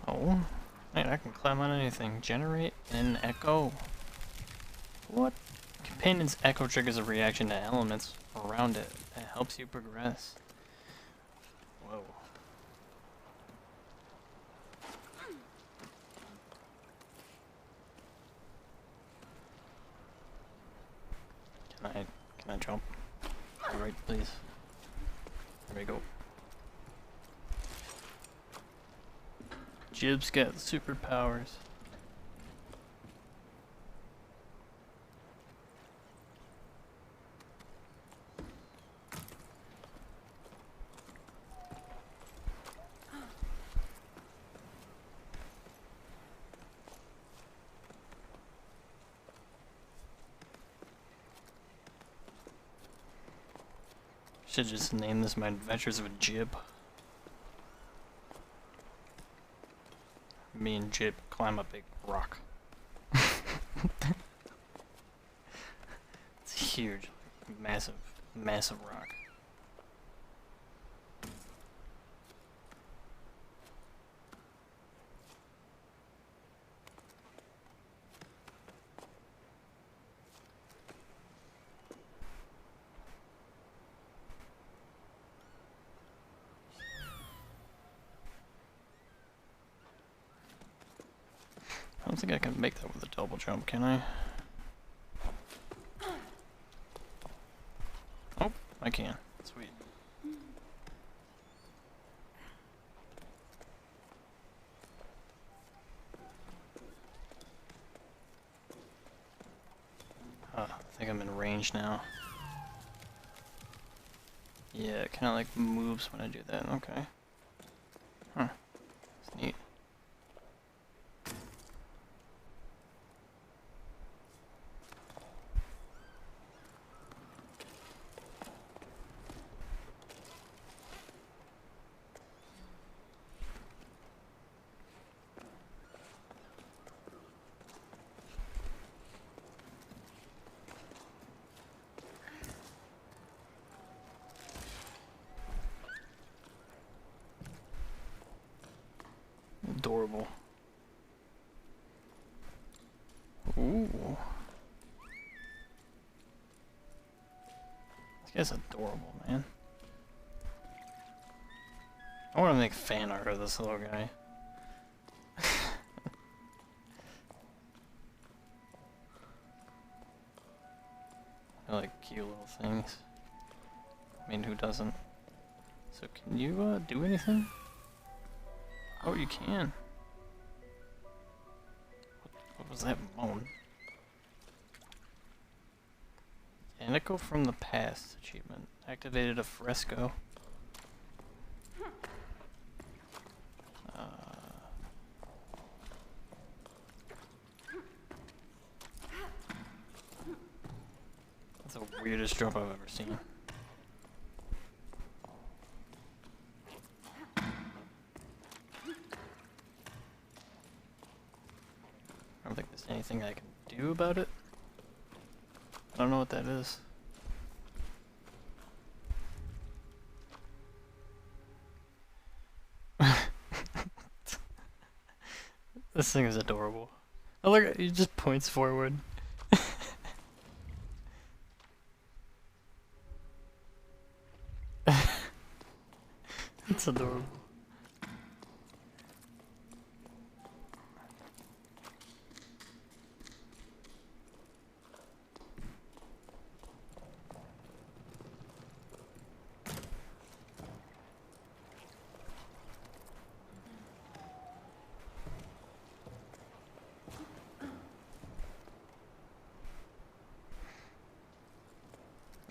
Oh, man, I can climb on anything. Generate an echo. What? Companion's echo triggers a reaction to elements around it. It helps you progress. Whoa. Can I jump? Alright, please. There we go. Jib's got superpowers. Should just name this My Adventures with Jib. Me and Jib climb a big rock. It's huge, massive, massive rock. I don't think I can make that with a double jump, can I? Oh, I can. Sweet. I think I'm in range now. Yeah, it kind of like moves when I do that. Okay. Huh. That's neat. adorable. Ooh. This guy's adorable, man. I want to make fan art of this little guy. I like cute little things. I mean, who doesn't? So can you do anything? Oh, you can. What was that moan? An echo from the past achievement. Activated a fresco. That's the weirdest drop I've ever seen. I don't think there's anything I can do about it. I don't know what that is. This thing is adorable. Oh look, he just points forward. It's adorable.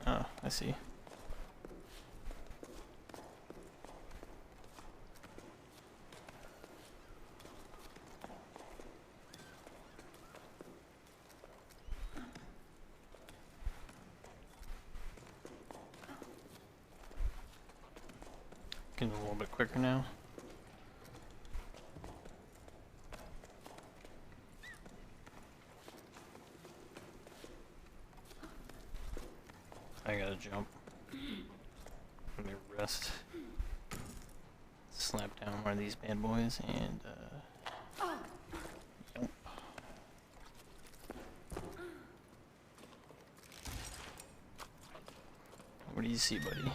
Oh, I see. Getting a little bit quicker now. I gotta jump. Let me rest. Slap down one of these bad boys and yep. What do you see, buddy?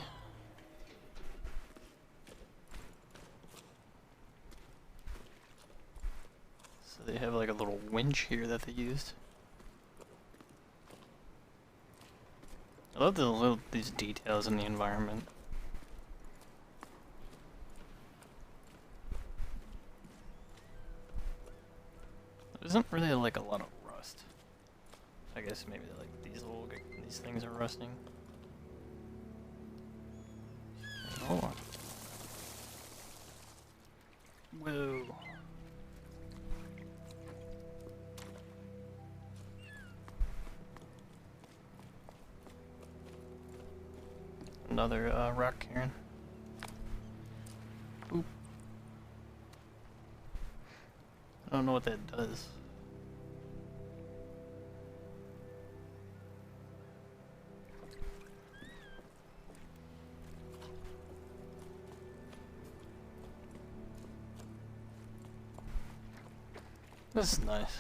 So they have like a little winch here that they used. I love these details in the environment. There isn't really like a lot of rust. I guess maybe like these things are rusting. Oh. Whoa. Another rock cairn. Oop. I don't know what that does. This is nice.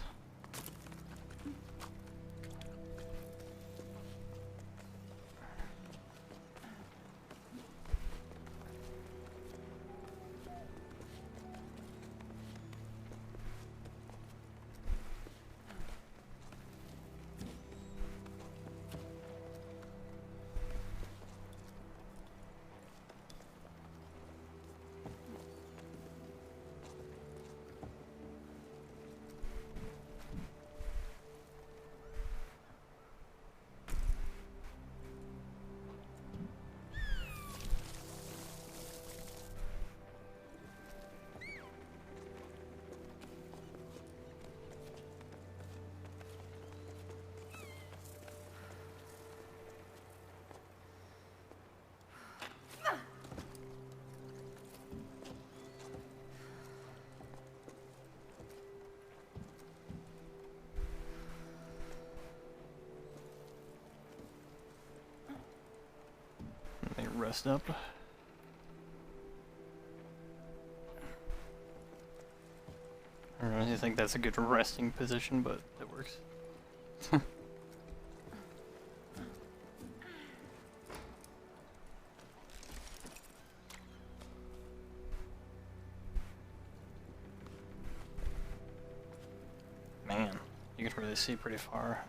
Let me rest up. I don't really think that's a good resting position, but it works. Man, you can really see pretty far.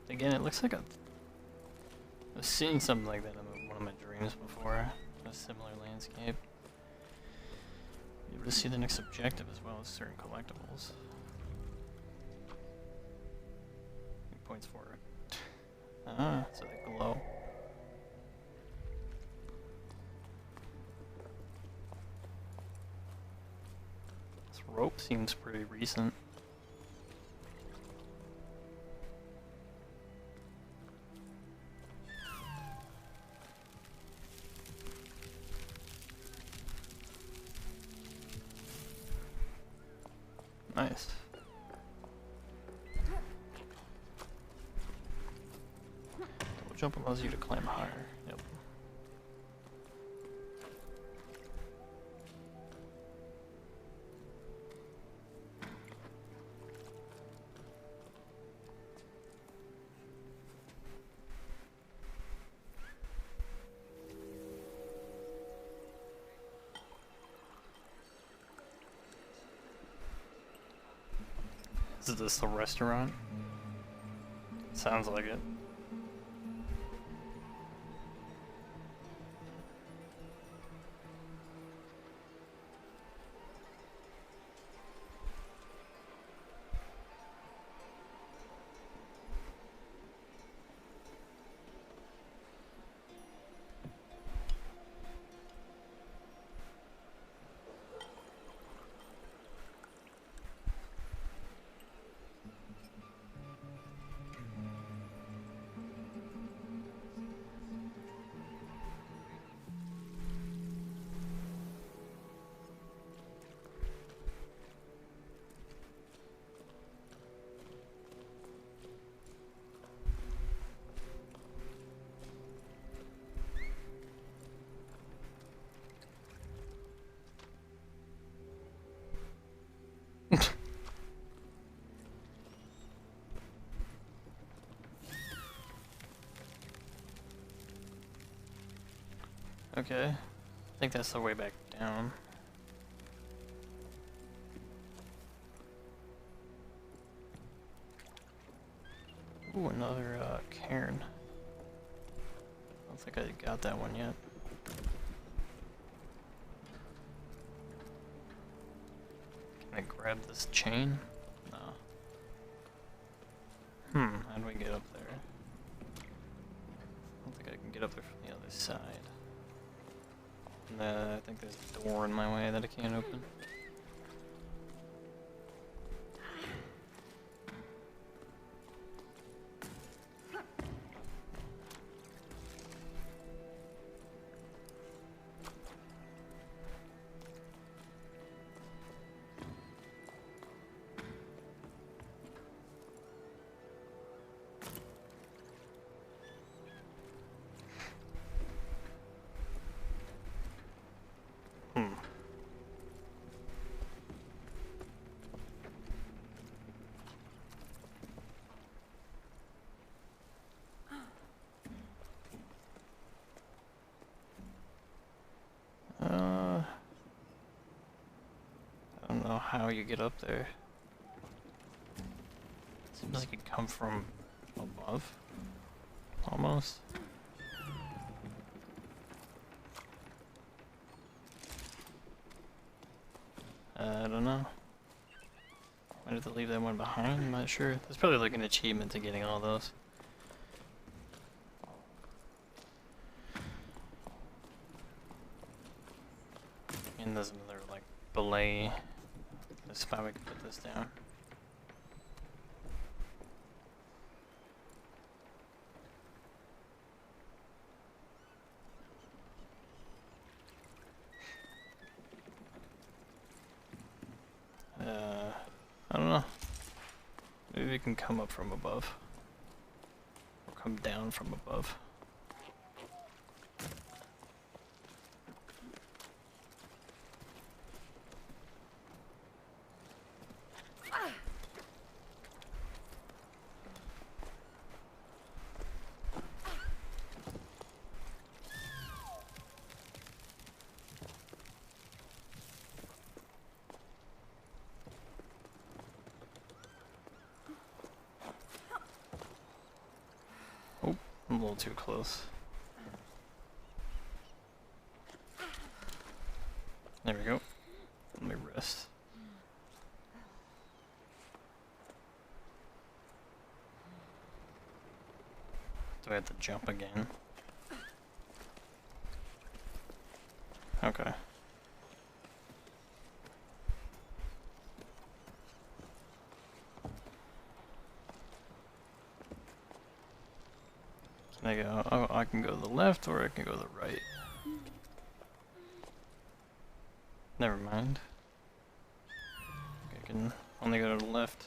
Again, it looks like I've seen something like that in one of my dreams before. A similar landscape. You able to see the next objective as well as certain collectibles. He points forward. Ah, so they glow. This rope seems pretty recent. Nice. Double jump allows you to climb higher. Yep. Is this the restaurant? Sounds like it. Okay, I think that's the way back down. Ooh, another cairn. I don't think I got that one yet. Can I grab this chain? No. How do we get up there? I don't think I can get up there from the other side. I think there's a door in my way that I can't open. I don't know how you get up there. Seems like it come from above, almost. I don't know. Might have to leave that one behind, I'm not sure. There's probably like an achievement to getting all those. And there's another like belay. This spot we can put this down. I don't know. Maybe we can come up from above. Or come down from above. I'm a little too close. There we go. Let me rest. Do I have to jump again? Okay. Can I go? Oh, I can go to the left or I can go to the right. Never mind. I can only go to the left.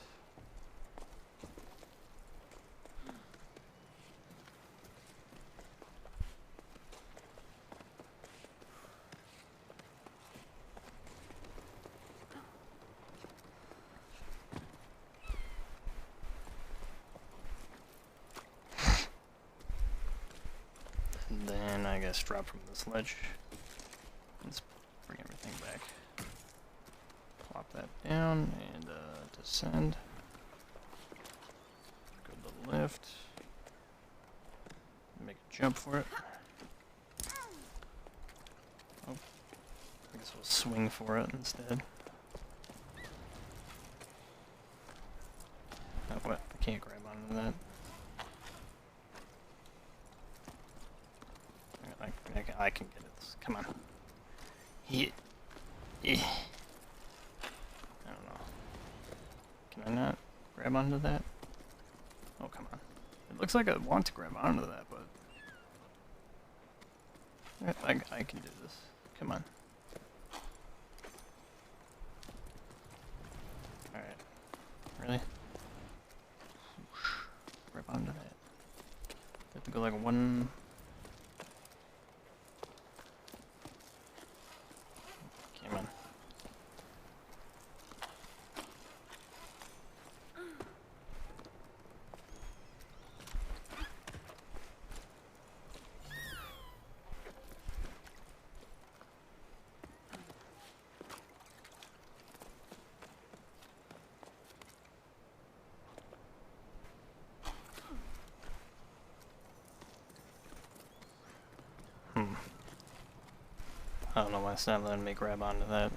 And then I guess drop from this ledge. Let's bring everything back. Plop that down and descend. Go to the left. Make a jump for it. Oh, I guess we'll swing for it instead. Oh, what? I can't grab onto that. I can get it. Come on. Yeah. I don't know. Can I not grab onto that? Oh, come on. It looks like I want to grab onto that, but I can do this. Come on. Alright. Really? Grab onto that. I have to go like one. Come on. I don't know why it's not letting me grab onto that.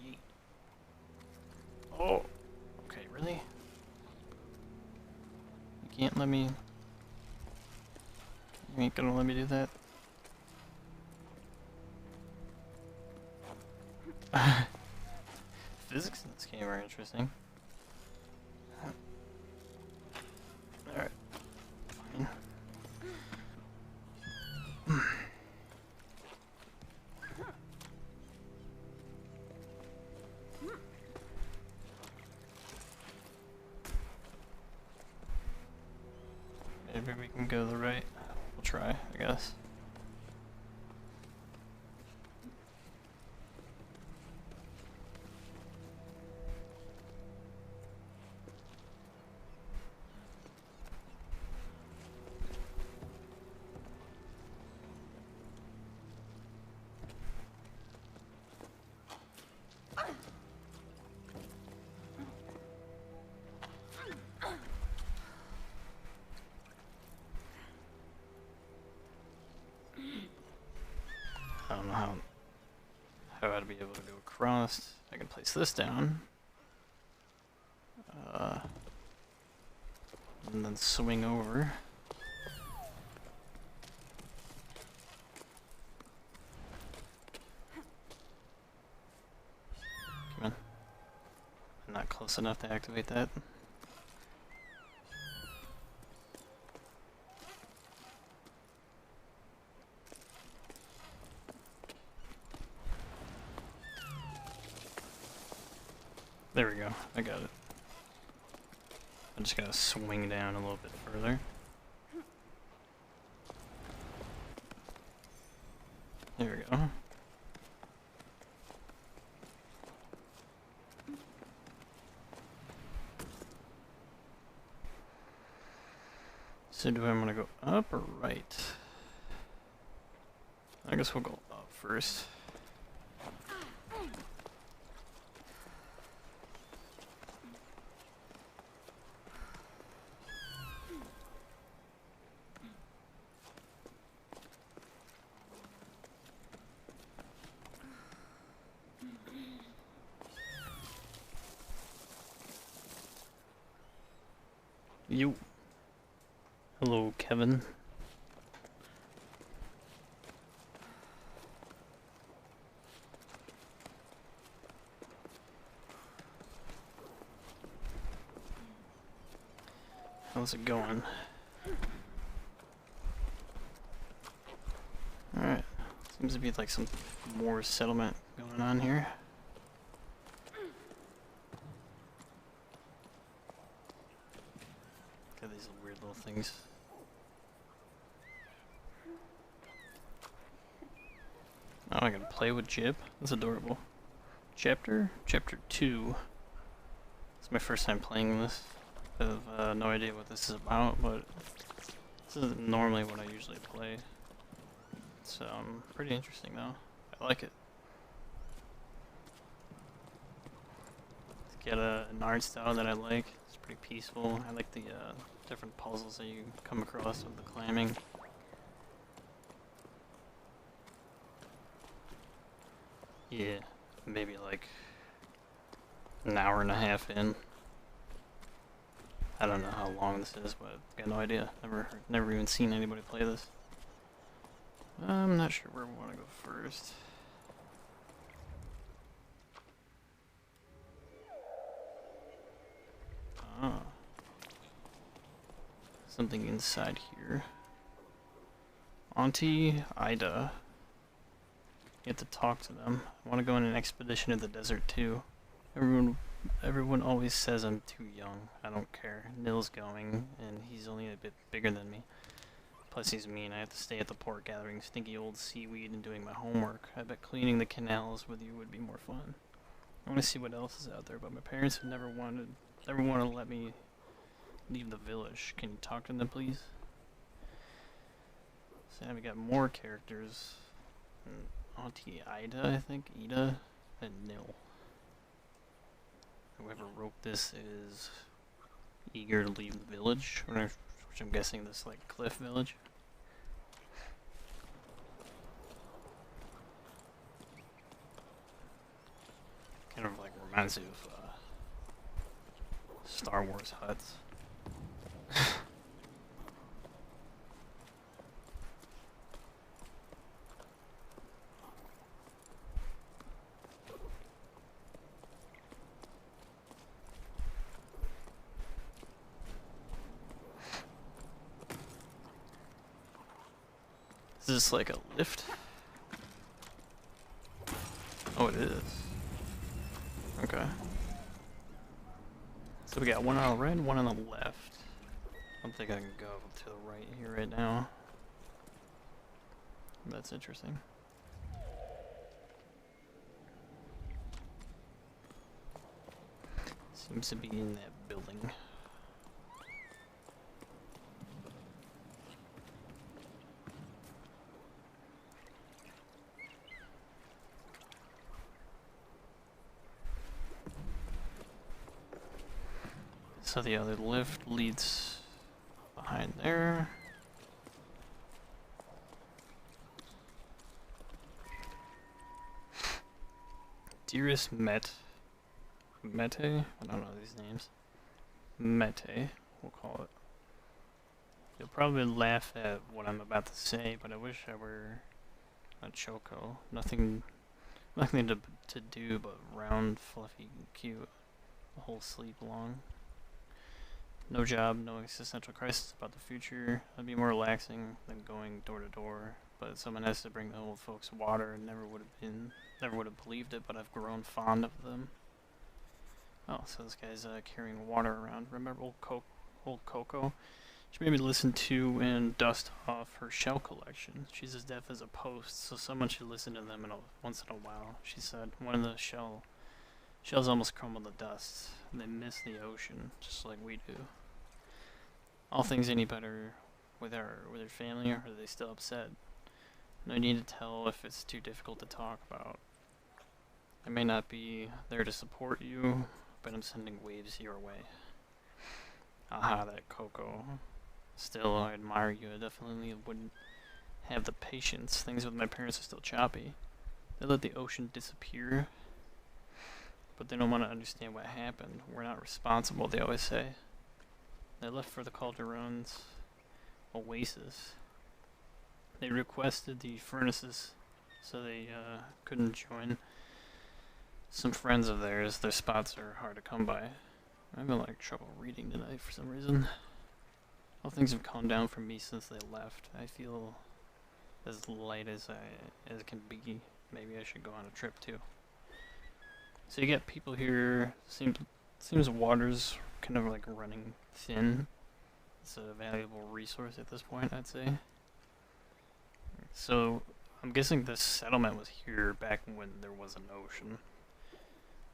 Yeet. Oh! Okay, really? You can't let me... You ain't gonna let me do that? Physics in this game are interesting. Alright. Fine. Maybe we can go to the right. We'll try, I guess. I don't know how I'd be able to go across. I can place this down. And then swing over. Come on. I'm not close enough to activate that. There we go. I got it. I just gotta swing down a little bit further. There we go. So do I want to go up or right? I guess we'll go up first. You. Hello, Kevin. How's it going? Alright. Seems to be like some more settlement going on here. Got these weird little things. Oh, I can play with Jib? That's adorable. Chapter 2. It's my first time playing this. I have no idea what this is about, but this isn't normally what I usually play. It's pretty interesting though. I like it. It's got an art style that I like. It's pretty peaceful. I like the different puzzles that you come across with the climbing. Yeah, maybe like an hour and a half in. I don't know how long this is, but I've got no idea. Never even seen anybody play this. I'm not sure where we want to go first. Ah. Something inside here. Auntie Ida. You have to talk to them. I want to go on an expedition to the desert too. Everyone always says I'm too young. I don't care. Nil's going, and he's only a bit bigger than me. Plus he's mean. I have to stay at the port gathering stinky old seaweed and doing my homework. I bet cleaning the canals with you would be more fun. I want to see what else is out there, but my parents have never wanted to let me leave the village. Can you talk to them, please? So now we got more characters. Auntie Ida, I think. Ida and Nil. Whoever wrote this is eager to leave the village, which I'm guessing this like cliff village. Kind of like reminds me of Star Wars huts. Is this like a lift? Oh, it is. Okay. So we got one on the right and one on the left. I don't think I can go to the right here right now. That's interesting. Seems to be in that building. So the other lift leads behind there. Dearest Mete, I don't know these names. Mete, we'll call it. You'll probably laugh at what I'm about to say, but I wish I were a Choco. Nothing to do but round, fluffy, and cute. The whole sleep long. No job, no existential crisis about the future. That'd be more relaxing than going door to door. But someone has to bring the old folks water, and never would have believed it. But I've grown fond of them. Oh, so this guy's carrying water around. Remember old Coco? She made me listen to and dust off her shell collection. She's as deaf as a post, so someone should listen to them once in a while. She said one of the shells almost crumble to dust. They miss the ocean, just like we do. All things any better with their family, or are they still upset? No need to tell if it's too difficult to talk about. I may not be there to support you, but I'm sending waves your way. Aha, that Coco. Still, I admire you. I definitely wouldn't have the patience. Things with my parents are still choppy. They let the ocean disappear, but they don't want to understand what happened. We're not responsible, they always say. They left for the Calderon's oasis. They requested the furnaces so they couldn't join some friends of theirs. Their spots are hard to come by. I'm having like trouble reading tonight for some reason. All things have calmed down for me since they left. I feel as light as it can be. Maybe I should go on a trip too. So you get people here. Seems water's kind of like running thin. It's a valuable resource at this point, I'd say. So I'm guessing this settlement was here back when there was an ocean,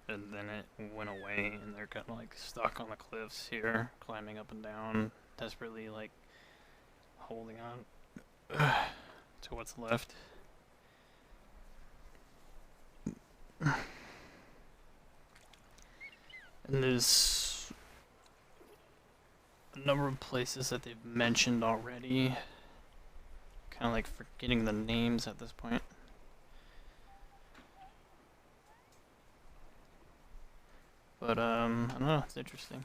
and then it went away, and they're kind of like stuck on the cliffs here, climbing up and down, desperately like holding on to what's left. And there's a number of places that they've mentioned already. Kind of like forgetting the names at this point. But I don't know, it's interesting.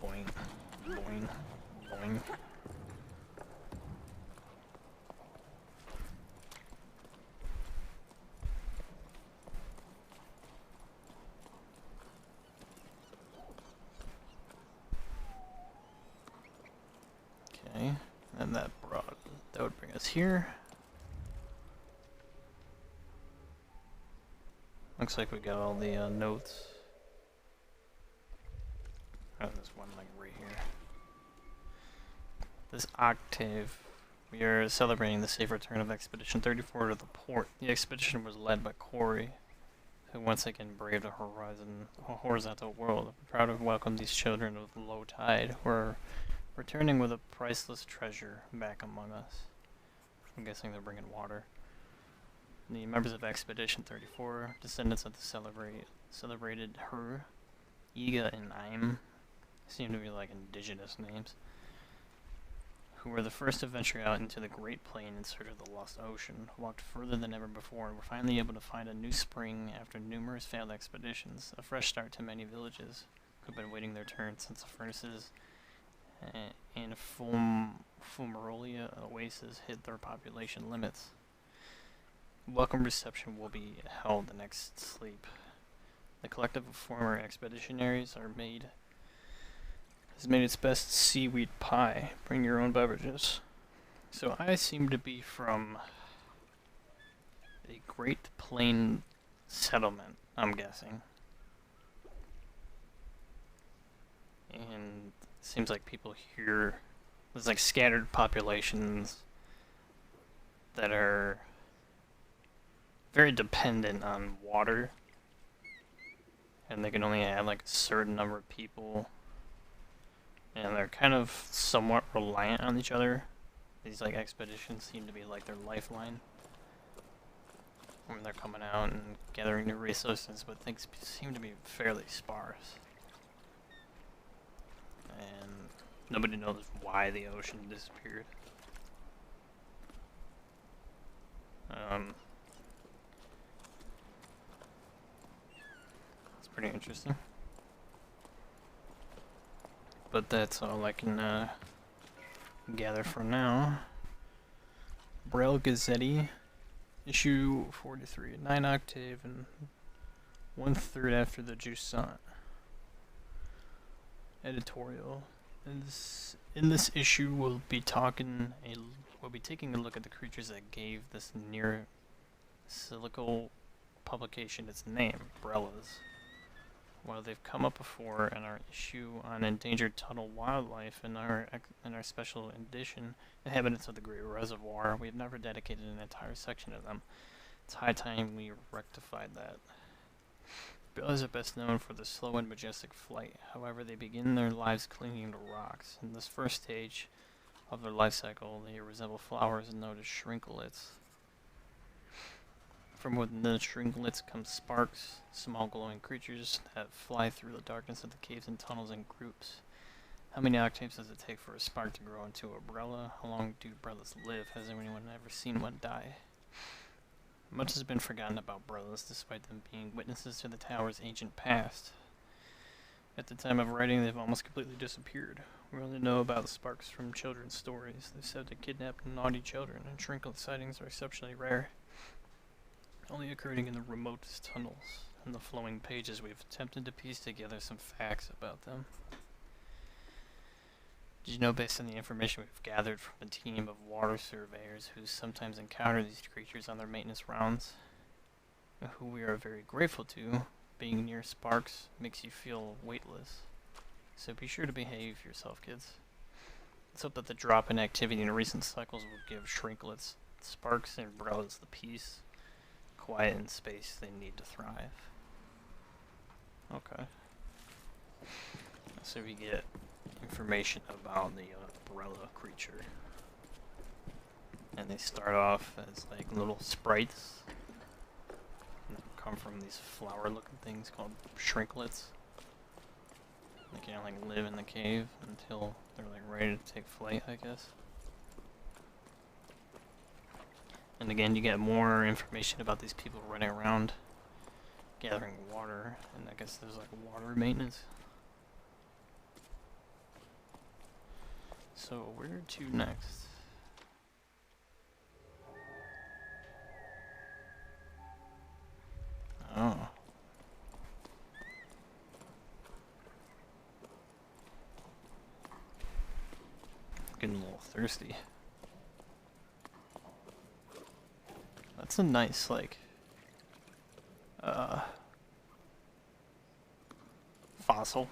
Boing, boing, boing. Okay, and that would bring us here. Looks like we got all the notes. Oh, there's one like right here. This octave, we are celebrating the safe return of Expedition 34 to the port. The expedition was led by Corey, who once again braved a horizontal world. We're proud to welcome these children of the low tide who are returning with a priceless treasure back among us. I'm guessing they're bringing water. The members of Expedition 34, descendants of the celebrated Her, Iga, and Aim, seem to be like indigenous names, who were the first to venture out into the Great Plain in search of the Lost Ocean, walked further than ever before, and were finally able to find a new spring after numerous failed expeditions, a fresh start to many villages who have been waiting their turn since the furnaces and Fumarolia oasis hit their population limits. Welcome reception will be held the next sleep. The collective of former expeditionaries has made its best seaweed pie. Bring your own beverages. So I seem to be from a Great Plain settlement, I'm guessing. And it seems like people here, there's like scattered populations that are very dependent on water, and they can only have like a certain number of people, and they're kind of somewhat reliant on each other. These like expeditions seem to be like their lifeline when they're coming out and gathering new resources, but things seem to be fairly sparse, and nobody knows why the ocean disappeared. Pretty interesting. But that's all I can gather for now. Braille Gazette, issue 43, 9 octave and 1/3 after the Jusant. Editorial. In this issue, we'll be taking a look at the creatures that gave this near silical publication its name, Brellas. While they've come up before in our issue on endangered tunnel wildlife and our special edition, Inhabitants of the Great Reservoir, we have never dedicated an entire section of them. It's high time we rectified that. Brellas are best known for their slow and majestic flight. However, they begin their lives clinging to rocks. In this first stage of their life cycle, they resemble flowers known as shrinklets. From within the shrinklets come sparks, small glowing creatures that fly through the darkness of the caves and tunnels in groups. How many octaves does it take for a spark to grow into a umbrella? How long do umbrellas live? Has anyone ever seen one die? Much has been forgotten about umbrellas, despite them being witnesses to the tower's ancient past. At the time of writing, they've almost completely disappeared. We only know about sparks from children's stories. They're said to kidnap naughty children, and shrinklet sightings are exceptionally rare, only occurring in the remotest tunnels. In the flowing pages, we've attempted to piece together some facts about them. Did you know, based on the information we've gathered from a team of water surveyors who sometimes encounter these creatures on their maintenance rounds, who we are very grateful to, being near sparks makes you feel weightless. So be sure to behave yourself, kids. Let's hope that the drop in activity in recent cycles will give shrinklets, sparks, and umbrellas the peace, quiet, and space they need to thrive. Okay. So we get information about the umbrella creature. And they start off as like little sprites. And they come from these flower looking things called shrinklets. They can't like live in the cave until they're like ready to take flight, I guess. And again, you get more information about these people running around gathering water, and I guess there's like water maintenance. So where to next? Oh. Getting a little thirsty. That's a nice, like, fossil.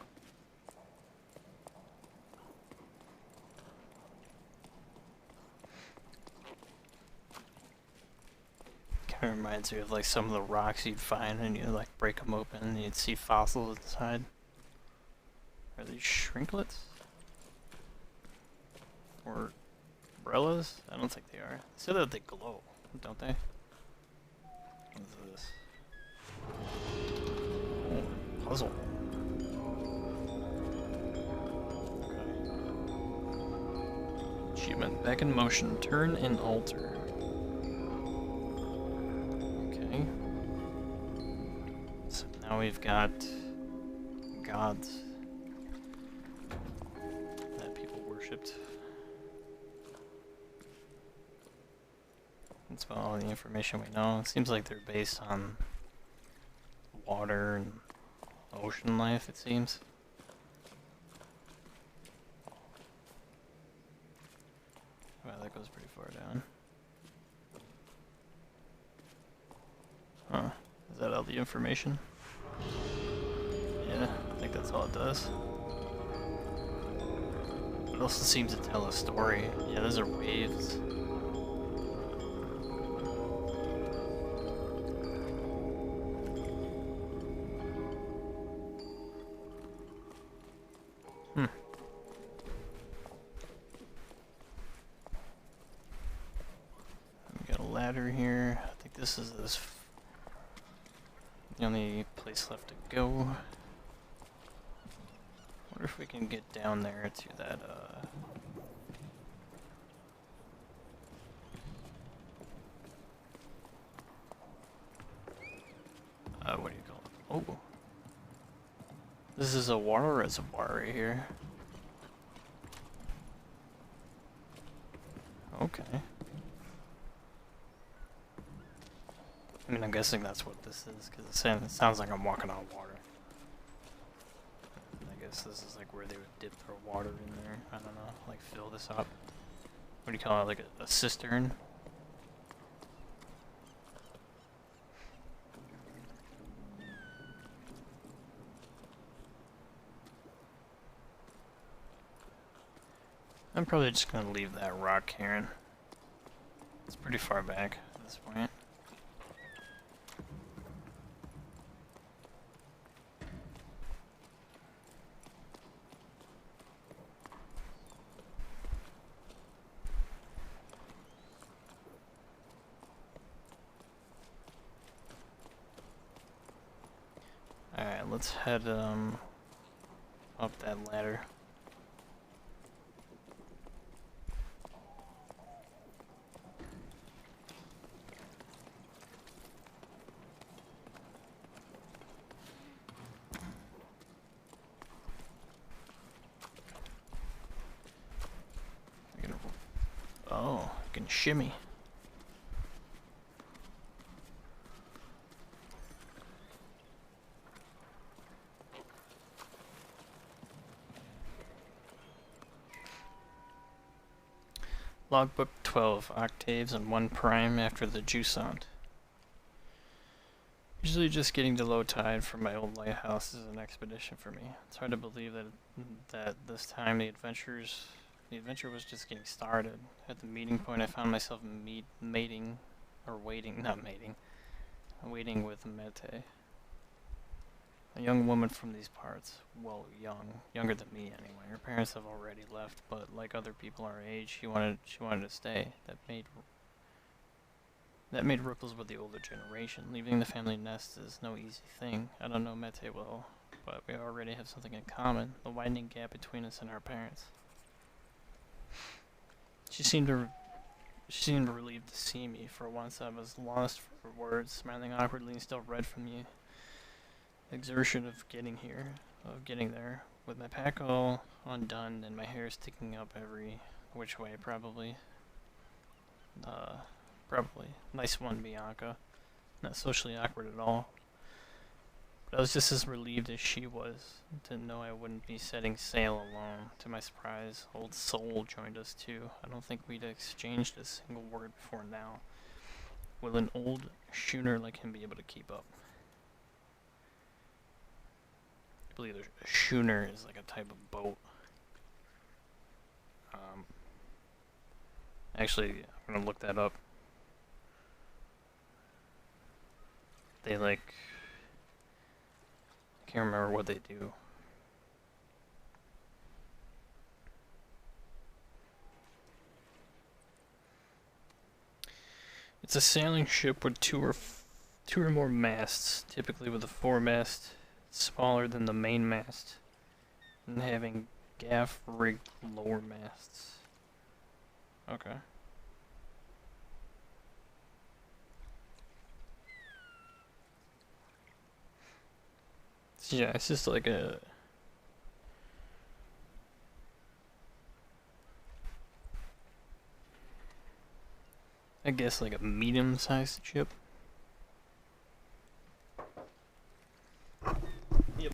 Kind of reminds me of like some of the rocks you'd find and you'd like break them open and you'd see fossils inside. Are these shrinklets? Or umbrellas? I don't think they are. They say that they glow, don't they? What is this? Oh, puzzle. Okay. Achievement. Back in motion. Turn and alter. Okay. So now we've got gods that people worshipped. That's about all the information we know. It seems like they're based on water and ocean life, it seems. Wow, that goes pretty far down. Huh. Is that all the information? Yeah, I think that's all it does. It also seems to tell a story. Yeah, those are waves. We got a ladder here. I think this is the only place left to go. Wonder if we can get down there to that, what do you call it? Oh. This is a water reservoir right here. Okay. I mean, I'm guessing that's what this is, because it sounds like I'm walking on water. I guess this is like where they would dip their water in there. I don't know, like fill this up. What do you call it, like a cistern? I'm probably just gonna leave that rock, Karen. It's pretty far back at this point. let's head up that ladder. Oh, I can shimmy. Logbook 12, octaves and 1 prime after the Jusant. Usually just getting to low tide from my old lighthouse is an expedition for me. It's hard to believe that this time the adventure was just getting started. At the meeting point I found myself waiting with Mete. A young woman from these parts. Well, younger than me anyway. Her parents have already left, but like other people our age, she wanted to stay. That made ripples with the older generation. Leaving the family nest is no easy thing. I don't know Mete well, but we already have something in common. The widening gap between us and our parents. She seemed relieved to see me. For once I was lost for words, smiling awkwardly and still red from the exertion of getting there, with my pack all undone and my hair sticking up every which way, probably. Nice one, Bianca. Not socially awkward at all. But I was just as relieved as she was to know I wouldn't be setting sail alone. To my surprise, old Soul joined us too. I don't think we'd exchanged a single word before now. Will an old schooner like him be able to keep up? I believe a schooner is like a type of boat. Actually, I'm gonna look that up. They I can't remember what they do. It's a sailing ship with two or more masts, typically with a foremast smaller than the main mast, and having gaff-rigged lower masts. Okay. So yeah, it's just like I guess like a medium-sized ship. Yep.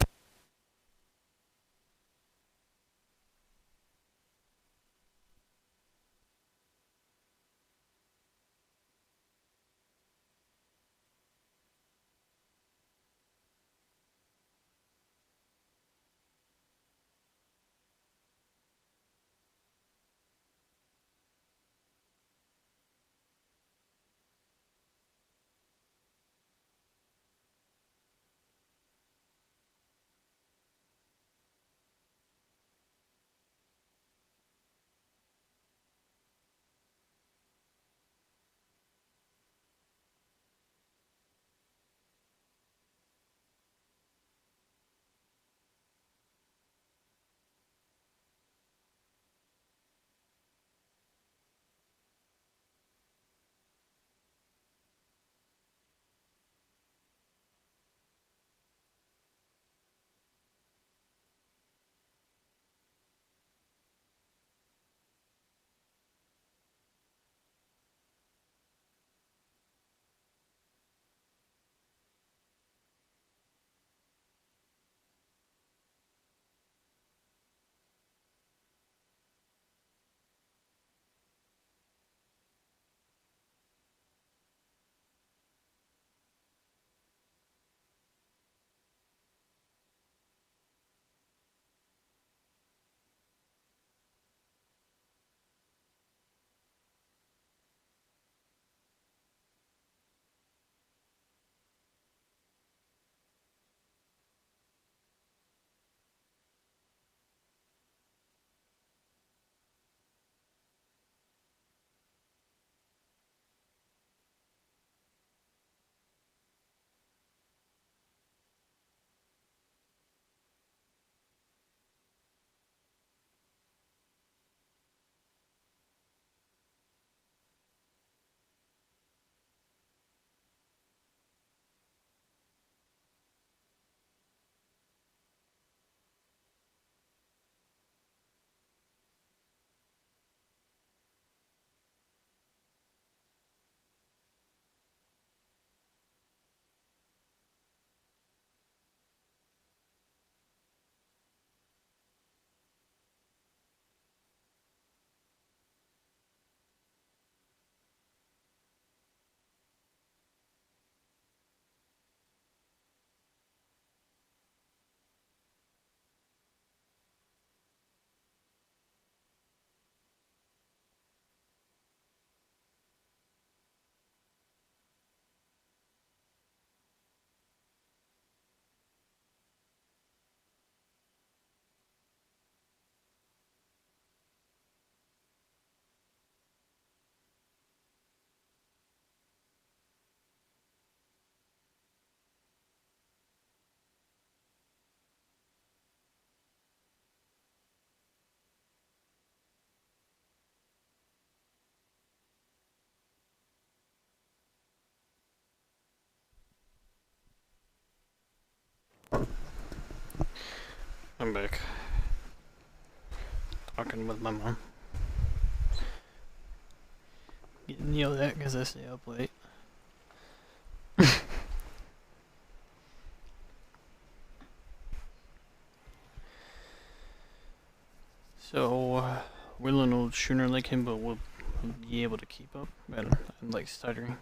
I'm back. Talking with my mom. Getting yelled at because I stay up late. So, we're a little sooner like him, but we'll be able to keep up. I'm like stuttering.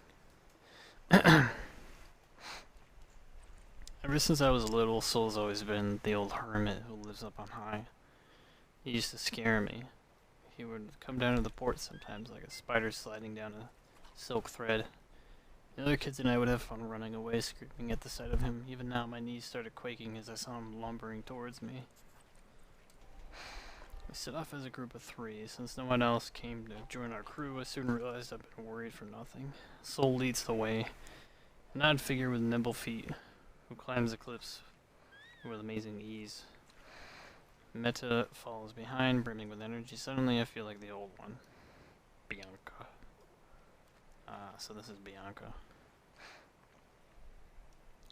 Ever since I was little, Soul's always been the old hermit who lives up on high. He used to scare me. He would come down to the port sometimes like a spider sliding down a silk thread. The other kids and I would have fun running away, screaming at the sight of him. Even now, my knees started quaking as I saw him lumbering towards me. We set off as a group of 3. Since no one else came to join our crew, I soon realized I've been worried for nothing. Soul leads the way, an odd figure with nimble feet, who climbs the cliffs with amazing ease. Meta follows behind, brimming with energy. Suddenly, I feel like the old one. Bianca. So this is Bianca.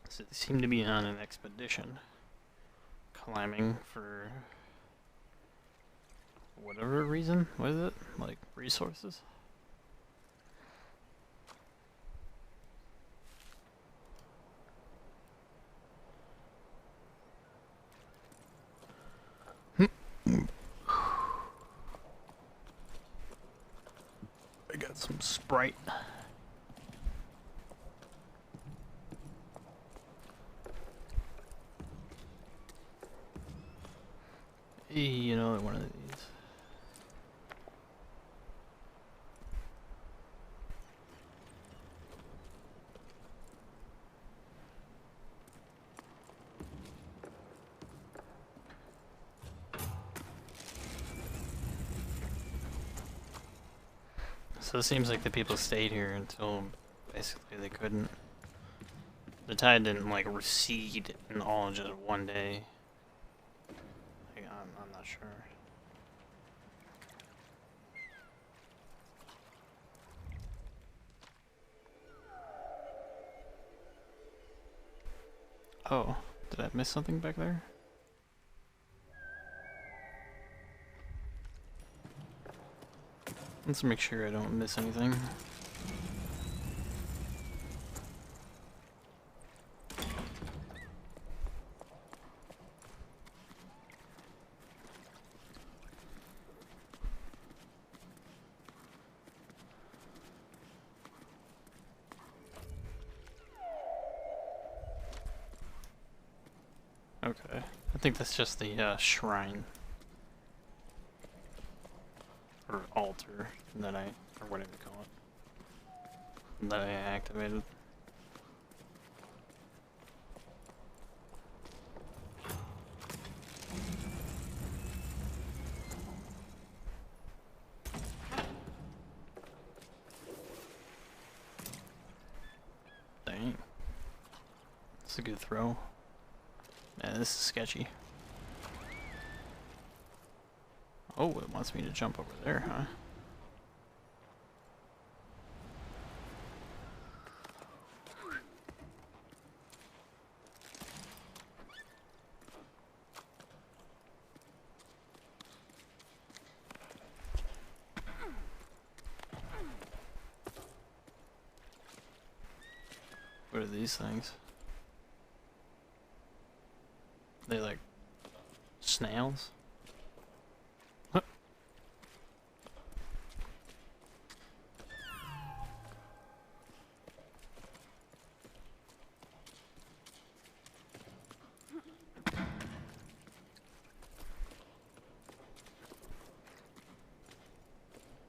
So they seem to be on an expedition. Climbing for whatever reason. What is it? Like resources? I got some Sprite. Hey, another one of these. So it seems like the people stayed here until basically they couldn't. The tide didn't like recede in all just one day. Like, I'm not sure. Oh, did I miss something back there? Let's make sure I don't miss anything. Okay, I think that's just the shrine. Or altar that or whatever you call it, that I activated. Dang. That's a good throw. Man, this is sketchy. Oh, it wants me to jump over there, huh? What are these things? They like snails? Huh.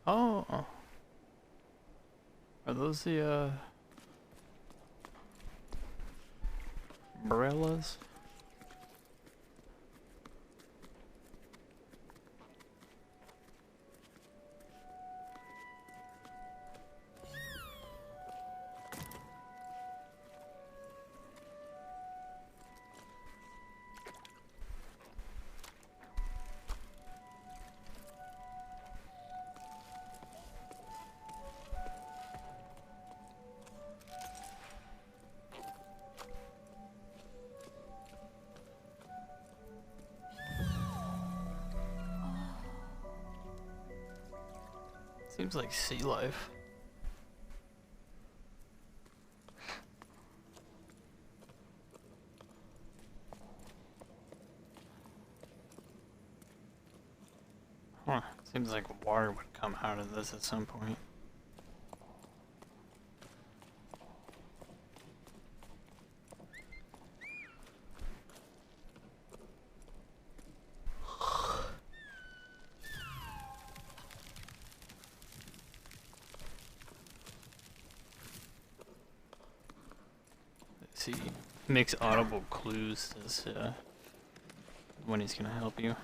Oh, are those the umbrellas? Seems like sea life. Huh. Seems like water would come out of this at some point. Let's see. Makes audible clues as when he's gonna help you.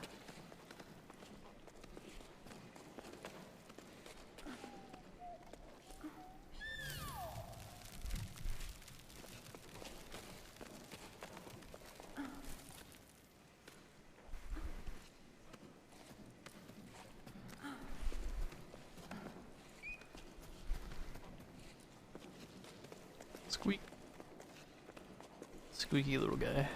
Squeak. Squeaky little guy.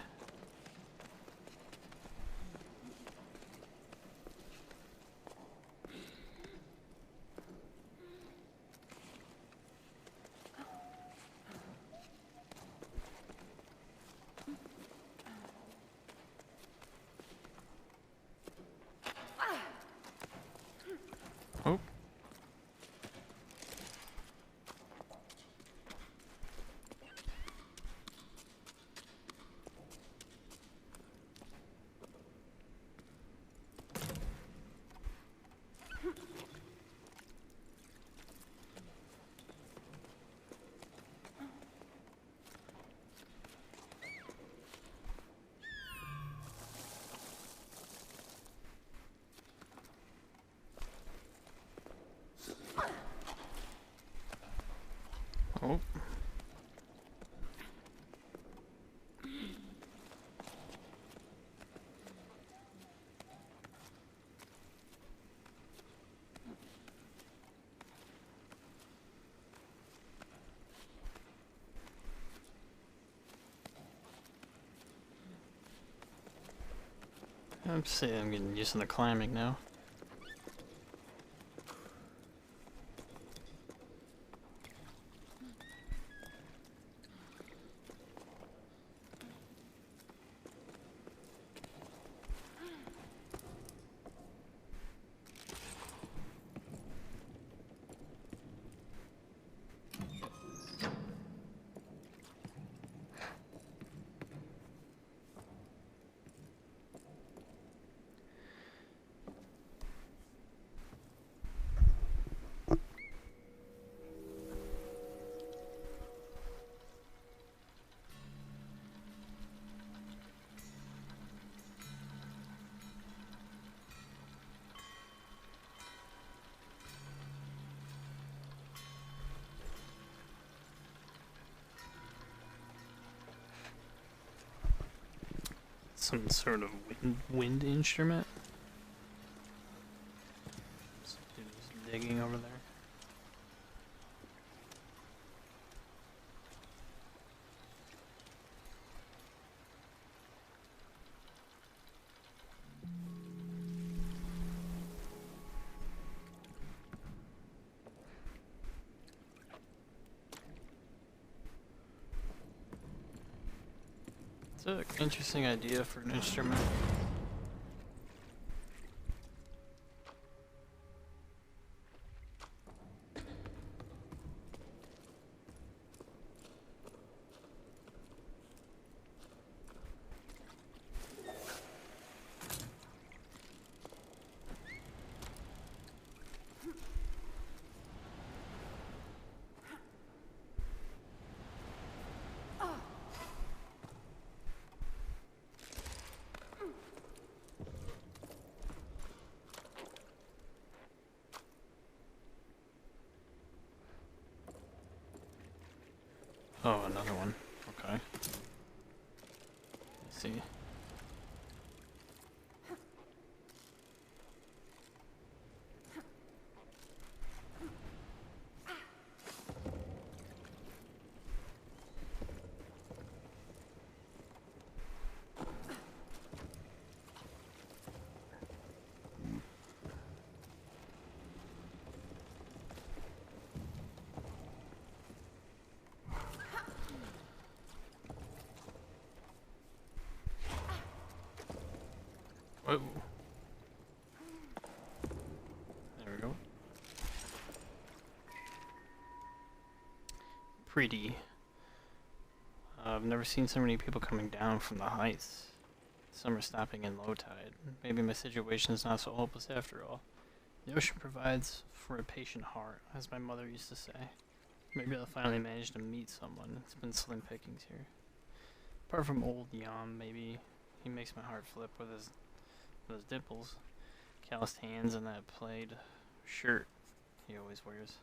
Oh. Oh. I'm saying I'm getting used to the climbing now. Some sort of wind instrument. Some dude is digging over there. It's an interesting idea for an instrument. Oh, another one. Okay. Let's see. Whoa. There we go. Pretty. I've never seen so many people coming down from the heights. Some are stopping in low tide. Maybe my situation is not so hopeless after all. The ocean provides for a patient heart, as my mother used to say. Maybe I'll finally manage to meet someone. It's been slim pickings here. Apart from old Yam, maybe. He makes my heart flip with his dimples, calloused hands, and that plaid shirt he always wears.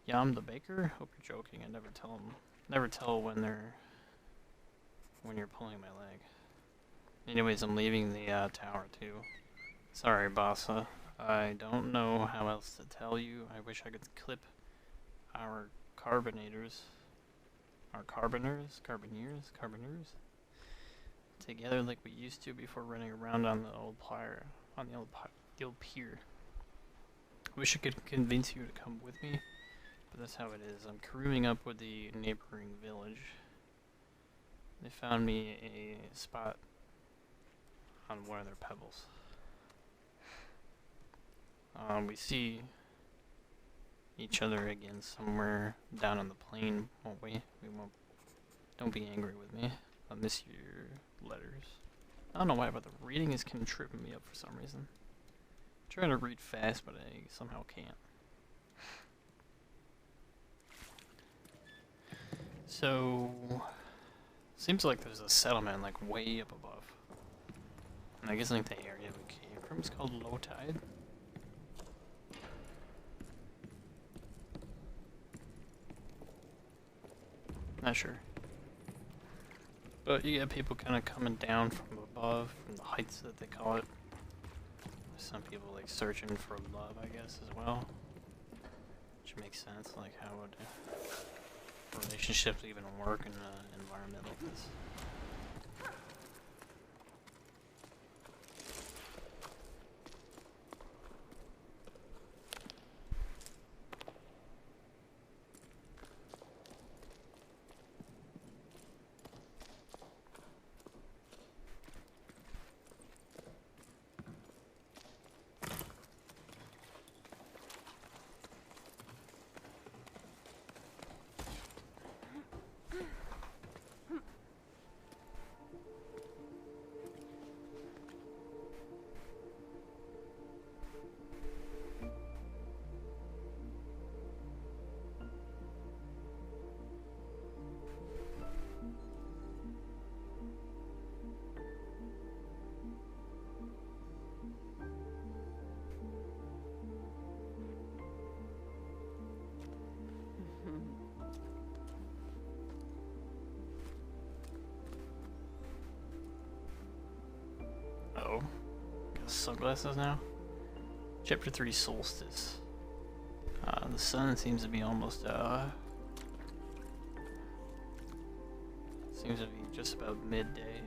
Yam the baker? Hope you're joking. I never tell him. Never tell when you're pulling my leg. Anyways, I'm leaving the tower too. Sorry, bossa. I don't know how else to tell you. I wish I could clip our carbonators, carbineers together like we used to before running around on the old pier. I wish I could convince you to come with me, but that's how it is. I'm crewing up with the neighboring village. They found me a spot on one of their pebbles. We see each other again somewhere down on the plain, won't we? We won't. Don't be angry with me. I'll miss your letters. I don't know why, but the reading is kind of tripping me up for some reason. I'm trying to read fast, but I somehow can't. So, seems like there's a settlement like way up above. And I guess like the area we came from is called Low Tide. Not sure. But you get people kind of coming down from above, from the heights that they call it. Some people like searching for love, I guess, as well. Which makes sense, like how would relationships even work in an environment like this? Oh, got sunglasses now. Chapter 3 Solstice. The sun seems to be almost, seems to be just about midday.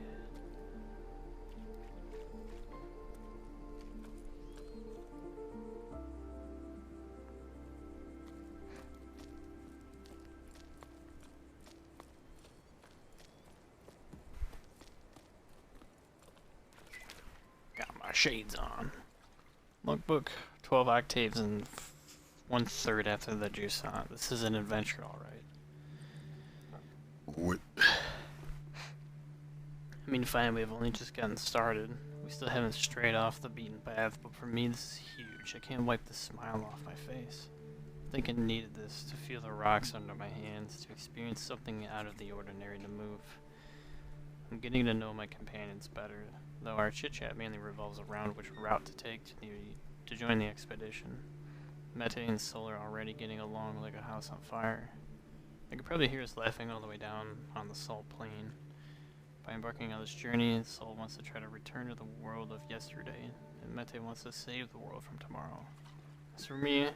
Got my shades on. Logbook, 12 octaves and 1/3 after the Jusant. This is an adventure, alright.
What?
I mean, fine, we've only just gotten started. We still haven't strayed off the beaten path, but for me this is huge. I can't wipe the smile off my face. I think I needed this, to feel the rocks under my hands, to experience something out of the ordinary to move. I'm getting to know my companions better, though our chit-chat mainly revolves around which route to take to join the expedition. Mete and Sol are already getting along like a house on fire. I could probably hear us laughing all the way down on the salt plain. By embarking on this journey, Sol wants to try to return to the world of yesterday, and Mete wants to save the world from tomorrow. As for me, if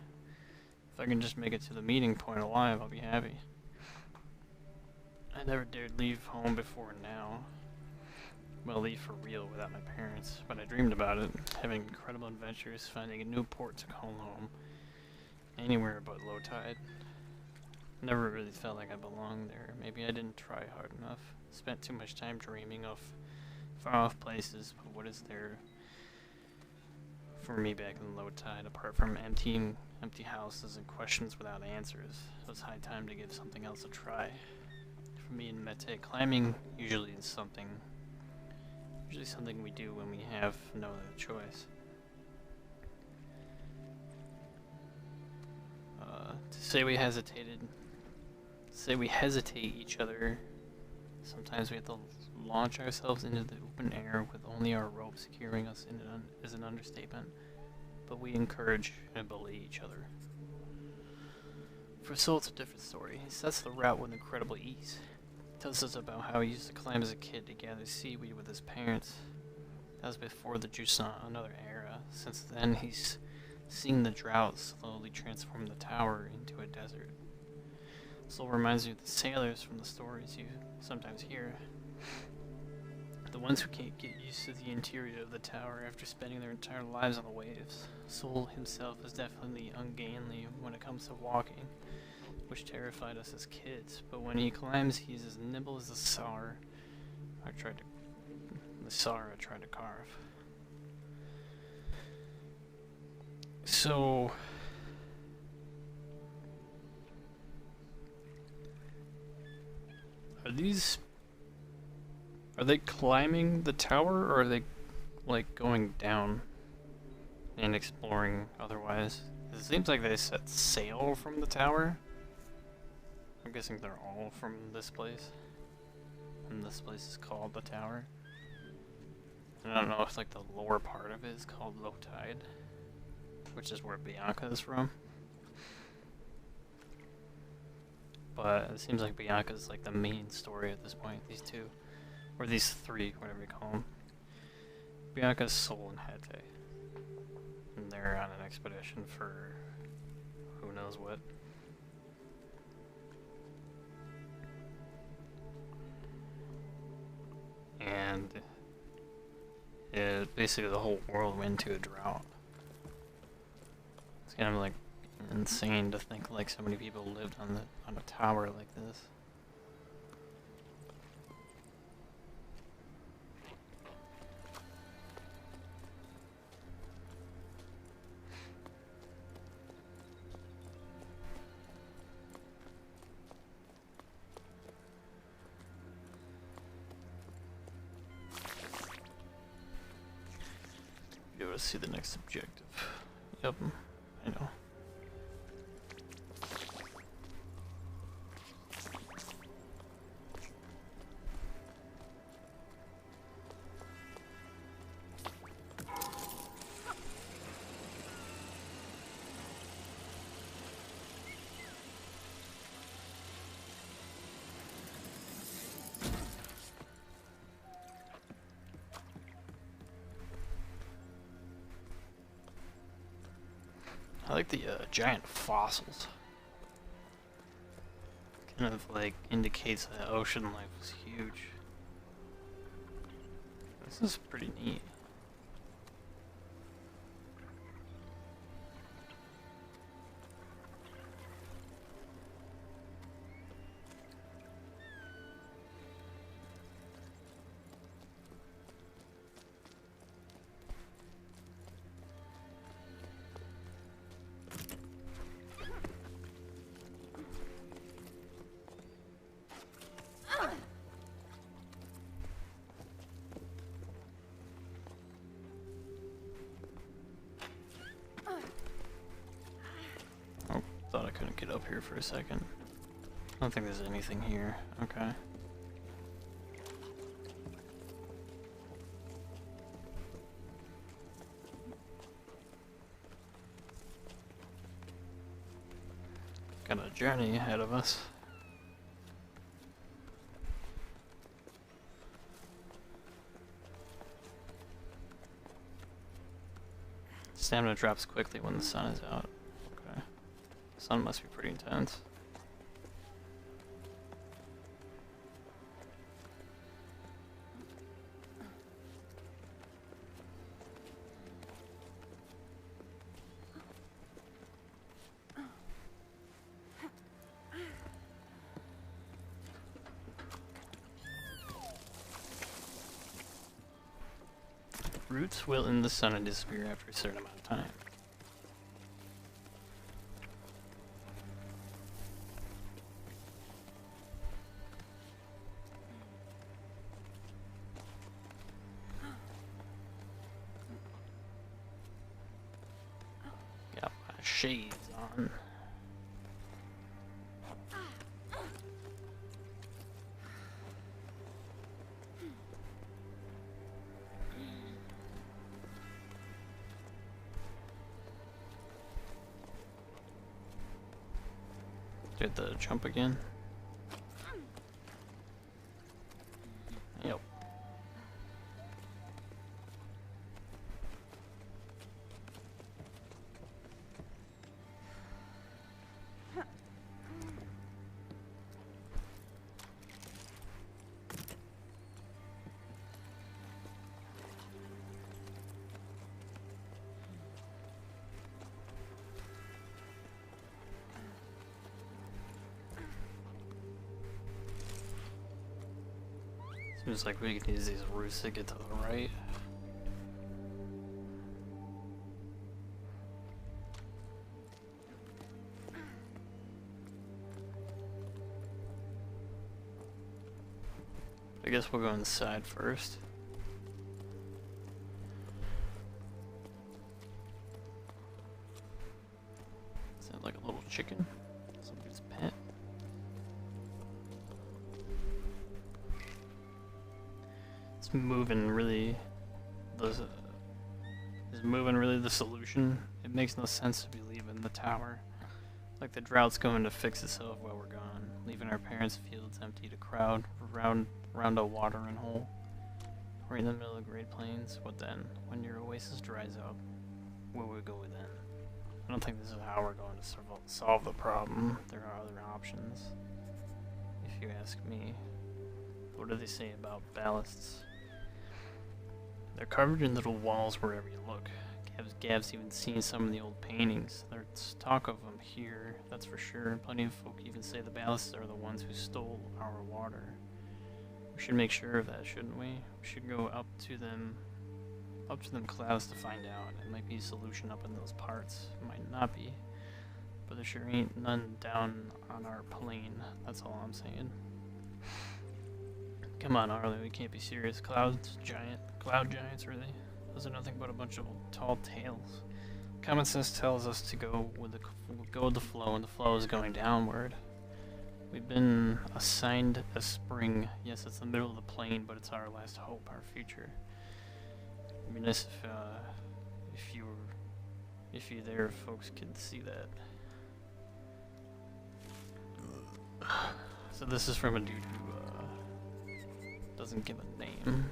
I can just make it to the meeting point alive, I'll be happy. I never dared leave home before now. Well, leave for real without my parents, but I dreamed about it, having incredible adventures, finding a new port to call home. Anywhere but Low Tide. Never really felt like I belonged there. Maybe I didn't try hard enough. Spent too much time dreaming of far off places, but what is there for me back in the low tide apart from empty houses and questions without answers? So it's high time to give something else a try. For me in Mete, climbing usually something we do when we have no other choice. To say we hesitate each other. Sometimes we have to launch ourselves into the open air with only our rope securing us is an understatement. But we encourage and bully each other. For Soul, it's a different story. He sets the route with incredible ease. He tells us about how he used to climb as a kid to gather seaweed with his parents. That was before the Jusant, another era. Since then, he's seen the drought slowly transform the tower into a desert. Soul reminds you of the sailors from the stories you sometimes hear. The ones who can't get used to the interior of the tower after spending their entire lives on the waves. Soul himself is definitely ungainly when it comes to walking, which terrified us as kids, but when he climbs he's as nimble as the sar I tried to carve. So are they climbing the tower, or are they like going down and exploring otherwise? It seems like they set sail from the tower. I'm guessing they're all from this place. And this place is called the tower. And I don't know if like the lower part of it is called low tide, which is where Bianca is from. But it seems like Bianca's like the main story at this point, these two. Or these three, whatever you call them. Bianca's Soul and Hete. And they're on an expedition for who knows what. And basically the whole world went into a drought. It's kind of like insane to think like so many people lived on a tower like this. Be able to see the next objective. Yep, I know. I like the giant fossils. Kind of like indicates that ocean life was huge. This is pretty neat. Thought I couldn't get up here for a second. I don't think there's anything here. Okay. Got a journey ahead of us. Stamina drops quickly when the sun is out. Okay. Sun must be pretty intense. roots wilt in the sun and disappear after a certain amount of time. Got my shades on. Did the jump again? Yep. Seems like we can use these roots to get to the right. I guess we'll go inside first. Sounds like a little chicken. Somebody's pet. It's moving really. Is moving really the solution? It makes no sense to be leaving the tower. Like the drought's going to fix itself while we're gone, leaving our parents' fields empty to crowd around a watering hole. We're in the middle of Great Plains. What then? When your oasis dries up, where will we go then? I don't think this is how we're going to solve the problem. There are other options, if you ask me. What do they say about ballasts? They're covered in little walls wherever you look. Gav's even seen some of the old paintings. There's talk of them here, that's for sure. Plenty of folk even say the ballasts are the ones who stole our water. We should make sure of that, shouldn't we? We should go up to them clouds to find out. It might be a solution up in those parts. It might not be. But there sure ain't none down on our plain. That's all I'm saying. Come on, Arlo, we can't be serious. Cloud giants, really? Those are nothing but a bunch of tall tales. Common sense tells us to go with the flow, and the flow is going downward. We've been assigned a spring. Yes, it's the middle of the plain, but it's our last hope, our future. It'd be nice if you there folks could see that. So this is from a dude who doesn't give a name.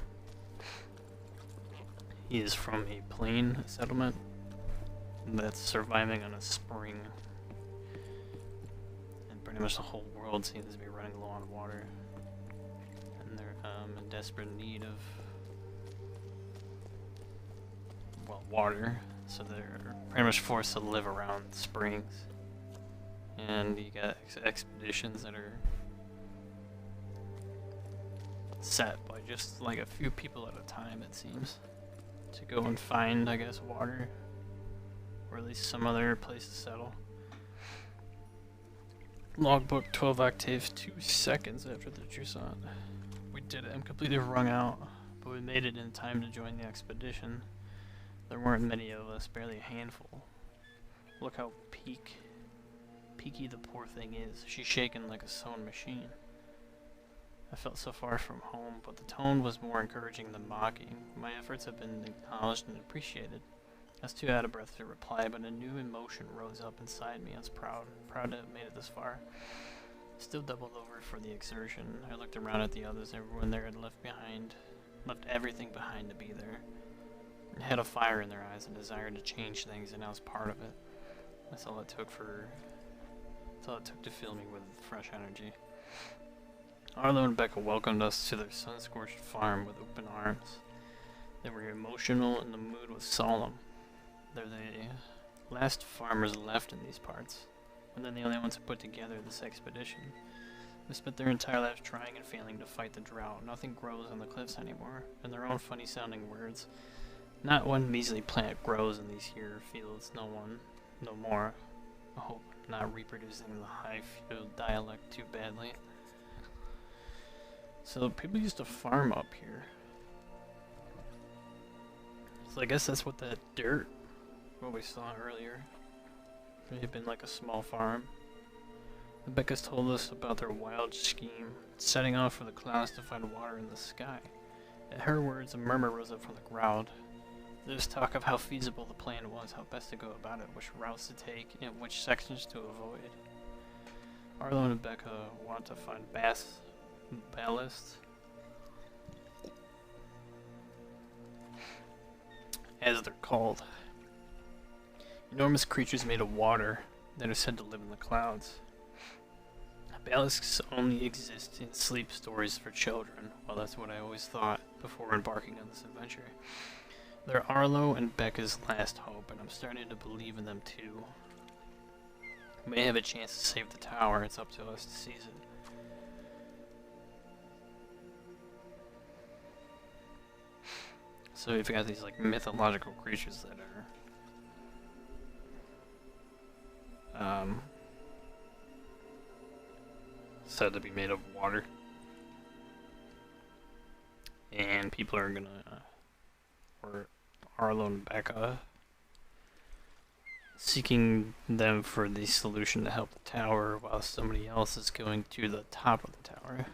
He is from a plain settlement that's surviving on a spring. And pretty much the whole world seems to be running low on water. And they're in desperate need of, well, water. So they're pretty much forced to live around springs. And you got expeditions that are set by just like a few people at a time, it seems, to go and find, I guess, water, or at least some other place to settle. Logbook 12 octaves, 2 seconds after the Jusant. We did it. I'm completely wrung out, but we made it in time to join the expedition. There weren't many of us, barely a handful. Look how peaky the poor thing is. She's shaking like a sewing machine. I felt so far from home, but the tone was more encouraging than mocking. My efforts have been acknowledged and appreciated. I was too out of breath to reply, but a new emotion rose up inside me. I was proud to have made it this far. Still doubled over for the exertion. I looked around at the others. Everyone there had left everything behind to be there. They had a fire in their eyes, a desire to change things, and I was part of it. That's all it took to fill me with fresh energy. Arlo and Becca welcomed us to their sun-scorched farm with open arms. They were emotional and the mood was solemn. They're the last farmers left in these parts, and they're the only ones who put together this expedition. They spent their entire lives trying and failing to fight the drought. Nothing grows on the cliffs anymore. In their own funny-sounding words, Not one measly plant grows in these here fields, no more. I hope I'm not reproducing the high field dialect too badly. So people used to farm up here. So I guess that's what that dirt, what we saw earlier, may have been like a small farm. The Becca's told us about their wild scheme, setting off for the clouds to find water in the sky. At her words, a murmur rose up from the crowd. There was talk of how feasible the plan was, how best to go about it, which routes to take, and which sections to avoid. Arlo and Becca want to find ballast, as they're called. Enormous creatures made of water that are said to live in the clouds. Ballasts only exist in sleep stories for children. Well, that's what I always thought before embarking on this adventure. They're Arlo and Becca's last hope, and I'm starting to believe in them too. We may have a chance to save the tower. It's up to us to seize it. So we've got these like mythological creatures that are said to be made of water, and people are gonna, or Arlo and Becca, seeking them for the solution to help the tower, while somebody else is going to the top of the tower.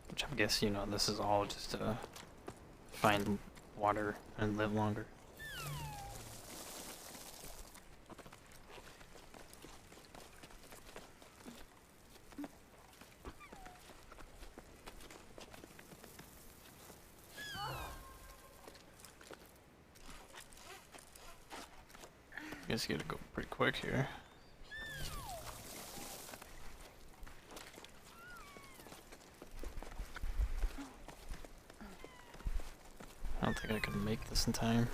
Which I guess, you know, this is all just to find water and live longer. I guess you gotta go pretty quick here. I don't think I can make this in time.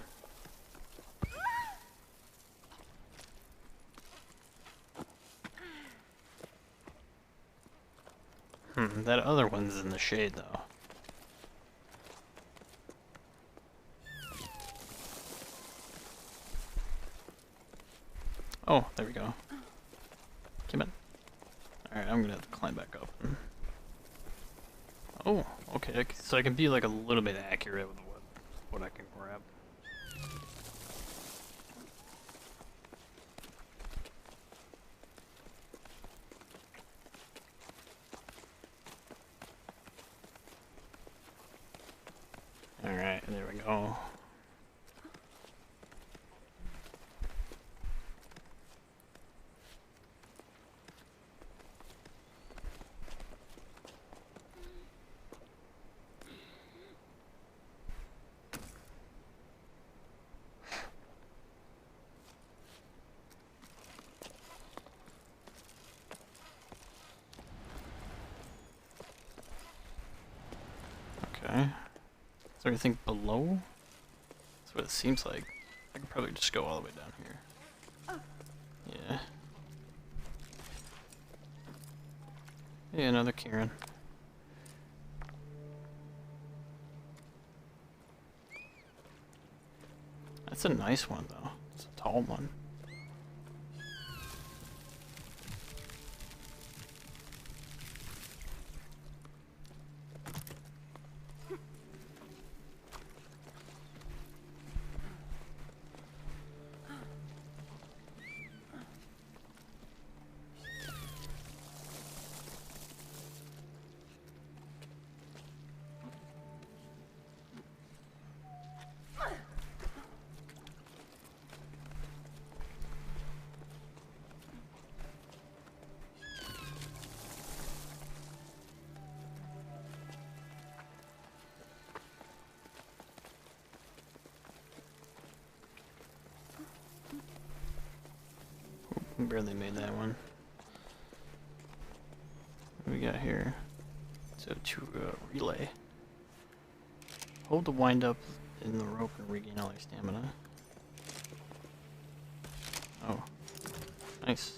That other one's in the shade though. Oh, there we go. Come on. Alright, I'm gonna have to climb back up. Oh, okay, so I can be like a little bit accurate with what I can grab. Alright, there we go. Okay. Is there anything below? That's what it seems like. I can probably just go all the way down here. Yeah. Yeah, another Kieran. That's a nice one though. It's a tall one. Barely made that one. What do we got here? So to relay. Hold the wind up in the rope and regain all your stamina. Oh, nice.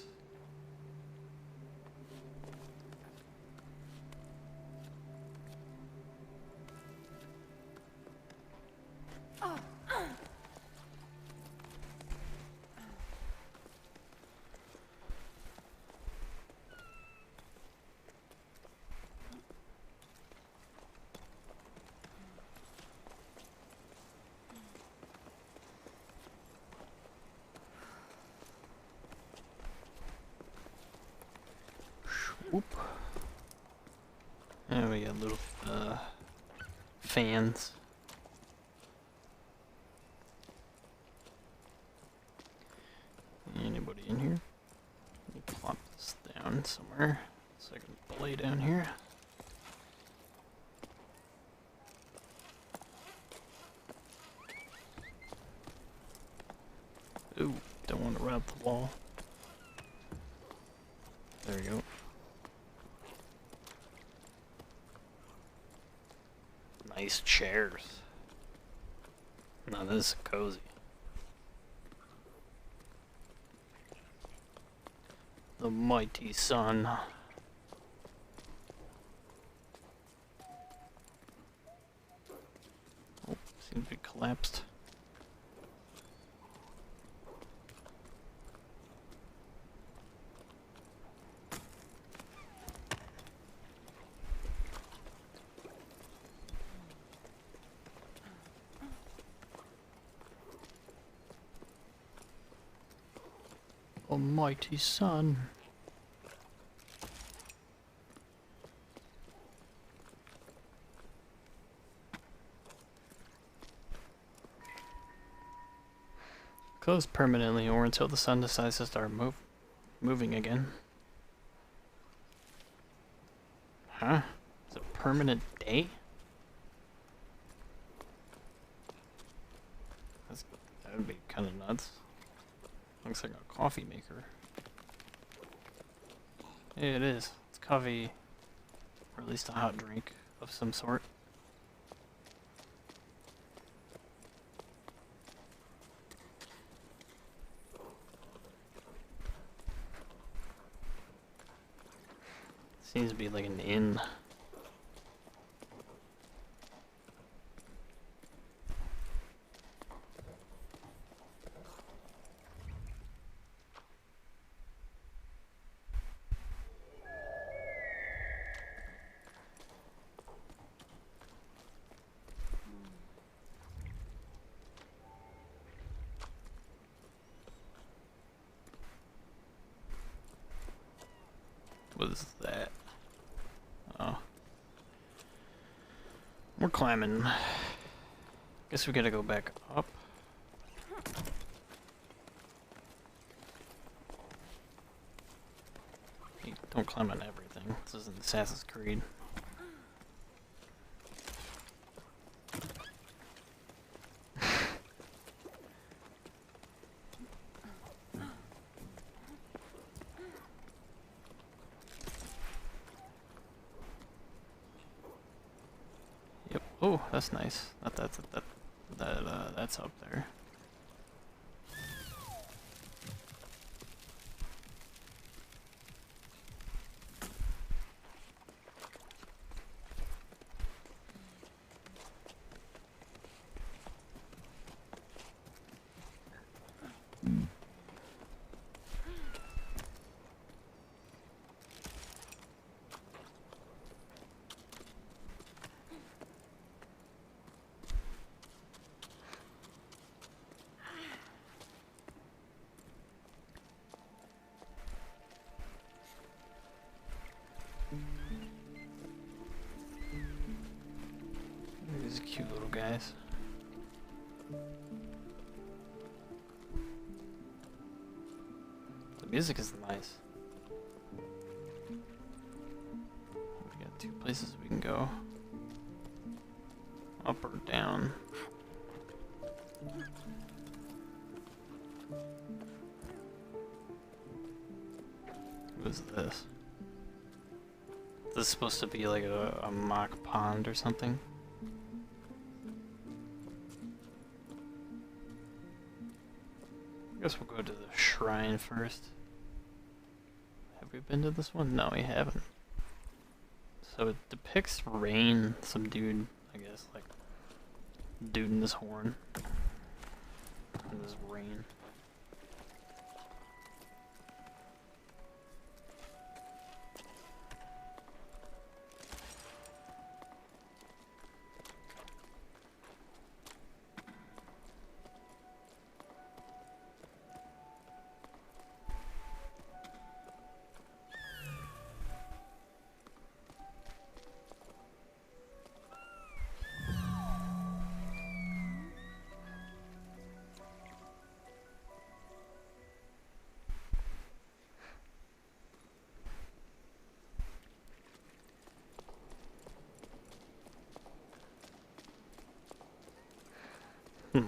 Oop. And we got little fans. Anybody in here? Let me plop this down somewhere so I can play down here. Ooh, don't want to run up the wall. There we go. Nice chairs. Now this is cozy. The mighty sun. Oh, seems to be collapsed. Almighty sun. Closed permanently or until the sun decides to start moving again. Huh? It's a permanent day? That would be kind of nuts. Looks like a coffee maker. Yeah, it is. It's coffee, or at least a hot drink of some sort. Seems to be like an inn. What is that? Oh. We're climbing. Guess we gotta go back up. Hey, don't climb on everything. This isn't Assassin's Creed. Oh, that's nice. That's up there. These cute little guys. The music is nice. We got two places we can go. Up or down. What is this? Is this supposed to be like a mock pond or something? I guess we'll go to the shrine first. Have we been to this one? No, we haven't. So it depicts rain. Some dude, I guess, like, duding his horn. And this rain. Not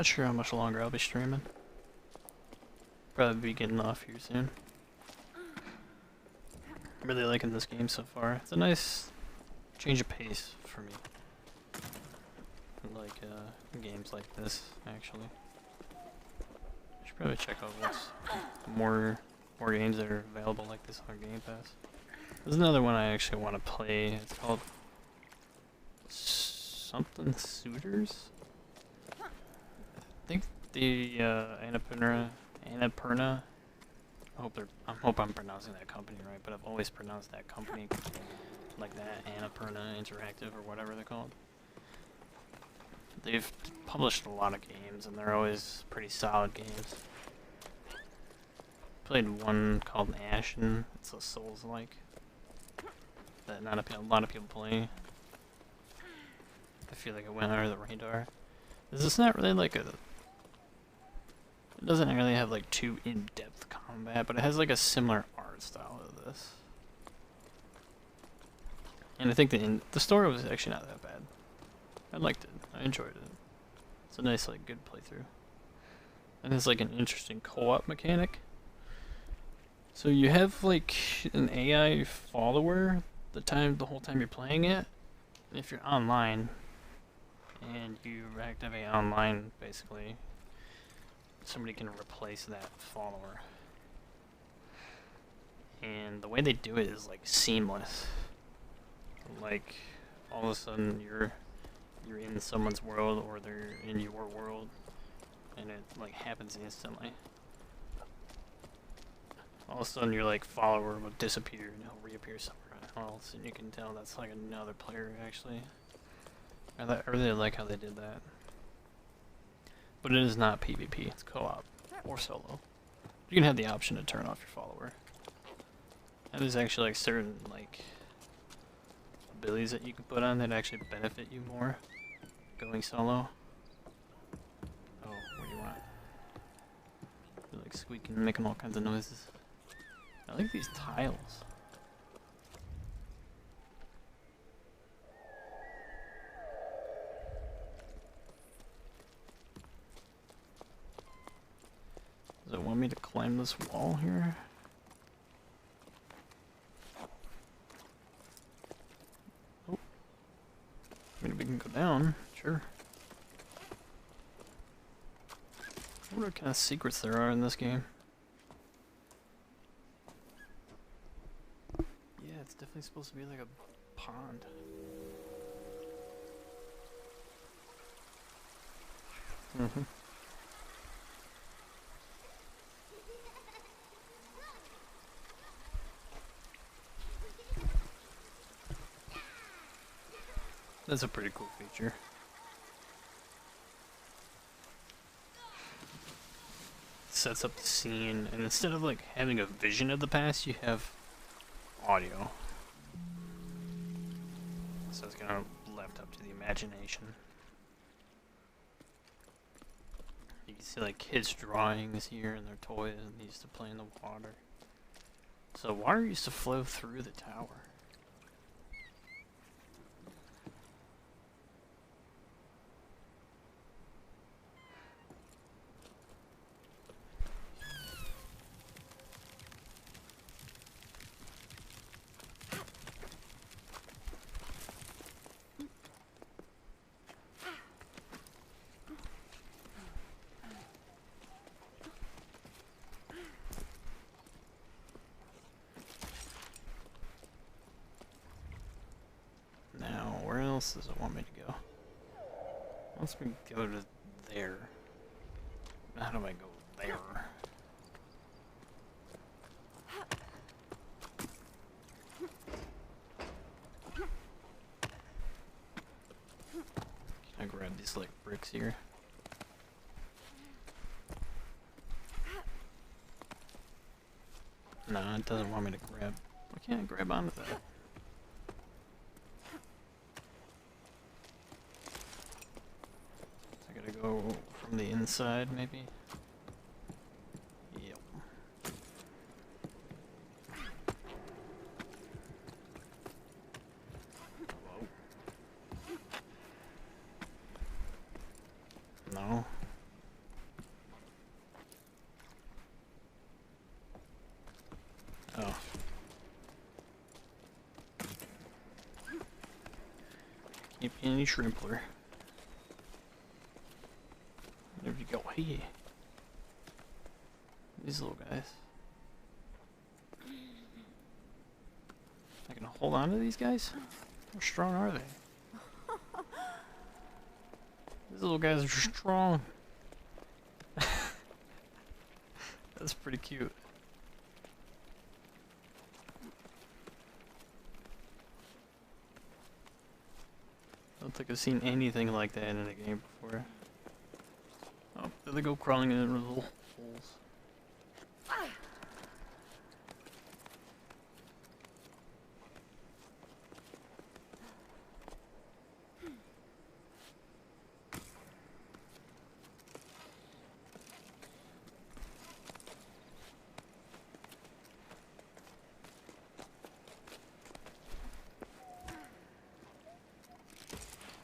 sure how much longer I'll be streaming. Probably be getting off here soon. I'm really liking this game so far. It's a nice change of pace for me. I like games like this, actually. I should probably check out what's more games that are available like this on Game Pass. There's another one I actually want to play. It's called something Suitors. I think the Annapurna. I hope I'm pronouncing that company right, but I've always pronounced that company like that, Annapurna Interactive or whatever they're called. They've published a lot of games, and they're always pretty solid games. Played one called Ashen. It's a Souls-like that not a lot of people play. I feel like it went under the radar. It's not really like a... It doesn't really have like too in-depth combat, but it has like a similar art style to this. And I think the story was actually not that bad. I liked it. I enjoyed it. It's a nice, like, good playthrough. And it's like an interesting co-op mechanic. So you have like an AI follower the whole time you're playing it. And if you're online and you activate online, basically, somebody can replace that follower. And the way they do it is like seamless. Like all of a sudden you're in someone's world or they're in your world, and it like happens instantly. All of a sudden your like follower will disappear and he'll reappear somewhere else, and you can tell that's like another player actually. I really like how they did that. But it is not PvP, it's co-op or solo. You can have the option to turn off your follower. And there's actually like certain like abilities that you can put on that actually benefit you more going solo. Oh, what do you want? You're like squeaking, making all kinds of noises. I like these tiles. Does it want me to climb this wall here? Oh. I mean, we can go down, sure. I wonder what kind of secrets there are in this game. Yeah, it's definitely supposed to be like a pond. Mm-hmm. That's a pretty cool feature. Sets up the scene, and instead of like having a vision of the past, you have audio. So it's gonna left up to the imagination. You can see like kids' drawings here and their toys, and they used to play in the water. So water used to flow through the tower. Where else does it want me to go? Once we go to there, how do I go there? Can I grab these like bricks here? No, it doesn't want me to grab. Why can't I grab onto that? Go from the inside, maybe? Yep. No. Oh. Can't be any shrimpler. There you go. Hey. These little guys. I can hold on to these guys? How strong are they? These little guys are strong. That's pretty cute. I don't think I've seen anything like that in a game before. Oh, there they go crawling in little holes.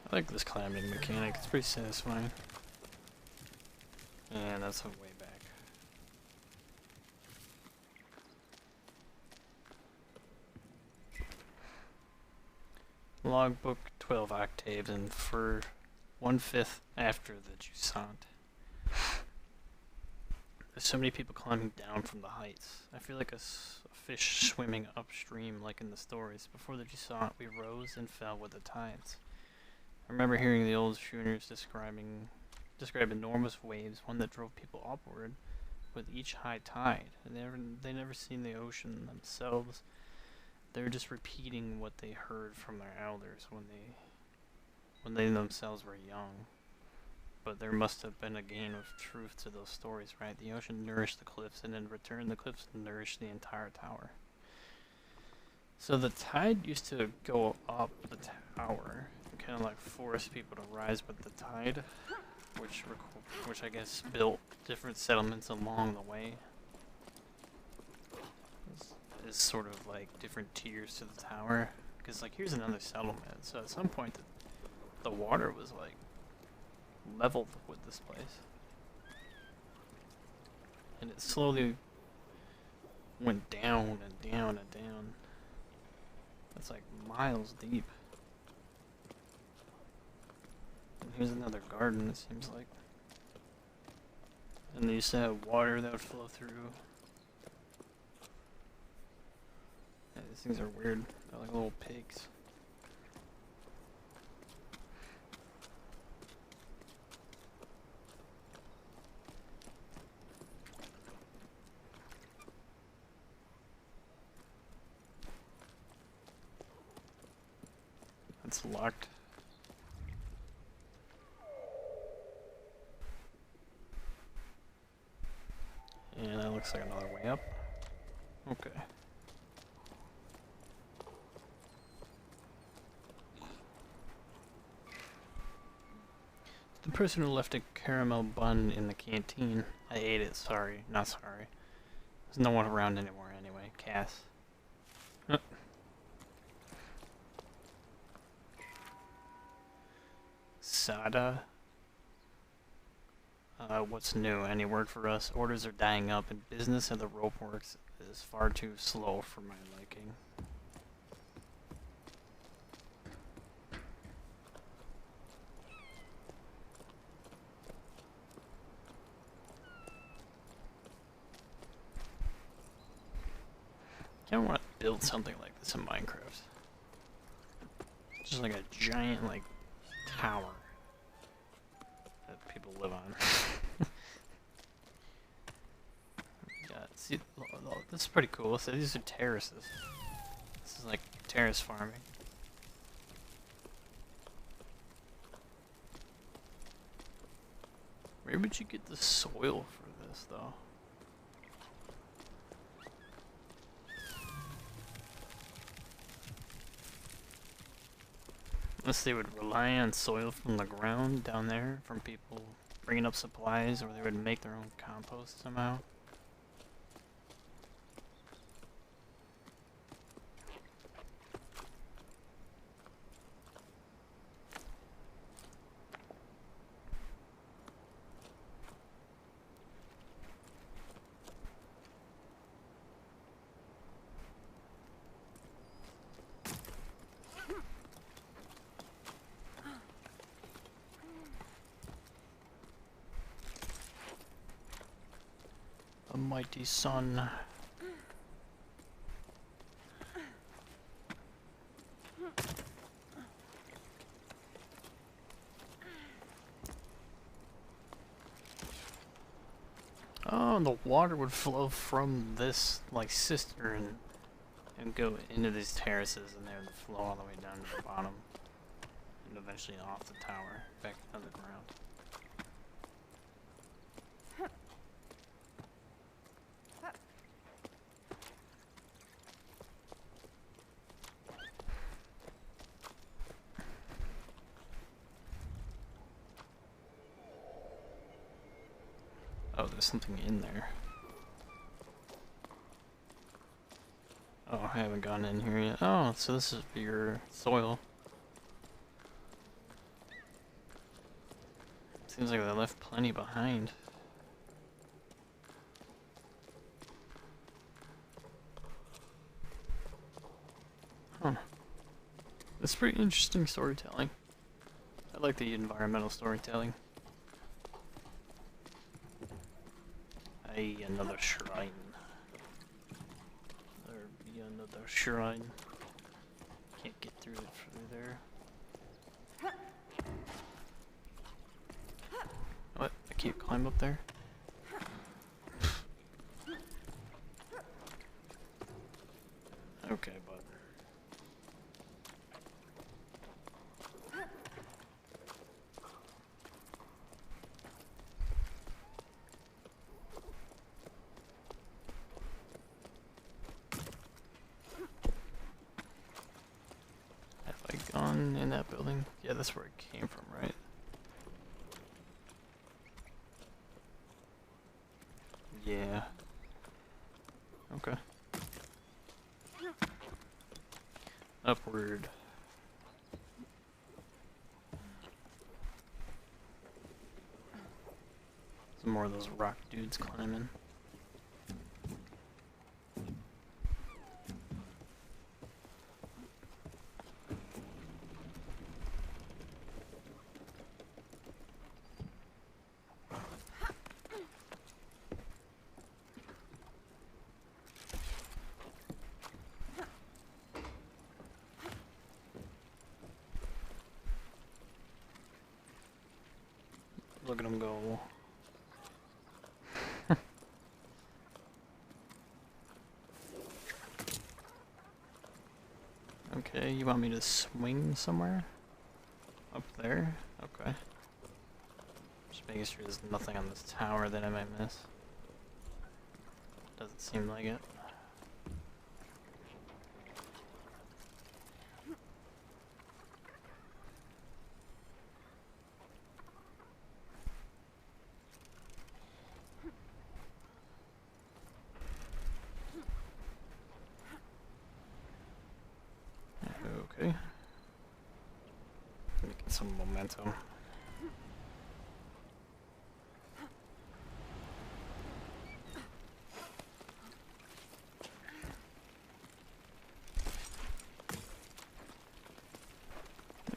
I like this climbing mechanic, it's pretty satisfying. And that's a way back. Logbook 12 octaves, and for 1/5 after the Jusant. There's so many people climbing down from the heights. I feel like a fish swimming upstream like in the stories. Before the Jusant, we rose and fell with the tides. I remember hearing the old schooners describe enormous waves, one that drove people upward with each high tide. They never seen the ocean themselves. They were just repeating what they heard from their elders when they themselves were young. But there must have been a gain of truth to those stories, right? The ocean nourished the cliffs, and in return the cliffs nourished the entire tower. So the tide used to go up the tower, kind of like force people to rise with the tide, which I guess built different settlements along the way. Is sort of like different tiers to the tower, because like here's another settlement. So at some point the water was like leveled with this place, and it slowly went down and down and down. That's like miles deep. And here's another garden, it seems like. And they used to have water that would flow through. Yeah, these things are weird. They're like little pigs. It's locked. And that looks like another way up. Okay. The person who left a caramel bun in the canteen. I ate it, sorry. Not sorry. There's no one around anymore anyway. Cass. Sada. What's new? Any word for us? Orders are dying up, and business at the rope works is far too slow for my liking. I kind of want to build something like this in Minecraft. Just like a giant, like, tower that people live on. Yeah, see, this is pretty cool. So these are terraces. This is like terrace farming. Where would you get the soil for this, though? Unless they would rely on soil from the ground down there, from people bringing up supplies, or they would make their own compost somehow. the mighty sun. Oh, and the water would flow from this, like, cistern and go into these terraces, and they would flow all the way down to the bottom. And eventually off the tower, back on the ground. Oh, there's something in there. Oh, I haven't gone in here yet. Oh, so this is your soil. Seems like they left plenty behind. Huh. That's pretty interesting storytelling. I like the environmental storytelling. Hey, another shrine. There be another shrine. Can't get through it through there. What? I can't climb up there? Okay, bud. Have I gone in that building? Yeah, that's where it came from, right? Yeah. Okay. Upward. Some more of those rock dudes climbing. Look at them go. Okay, you want me to swing somewhere? Up there? Okay. Just making sure there's nothing on this tower that I might miss. Doesn't seem like it. Okay. Making some momentum.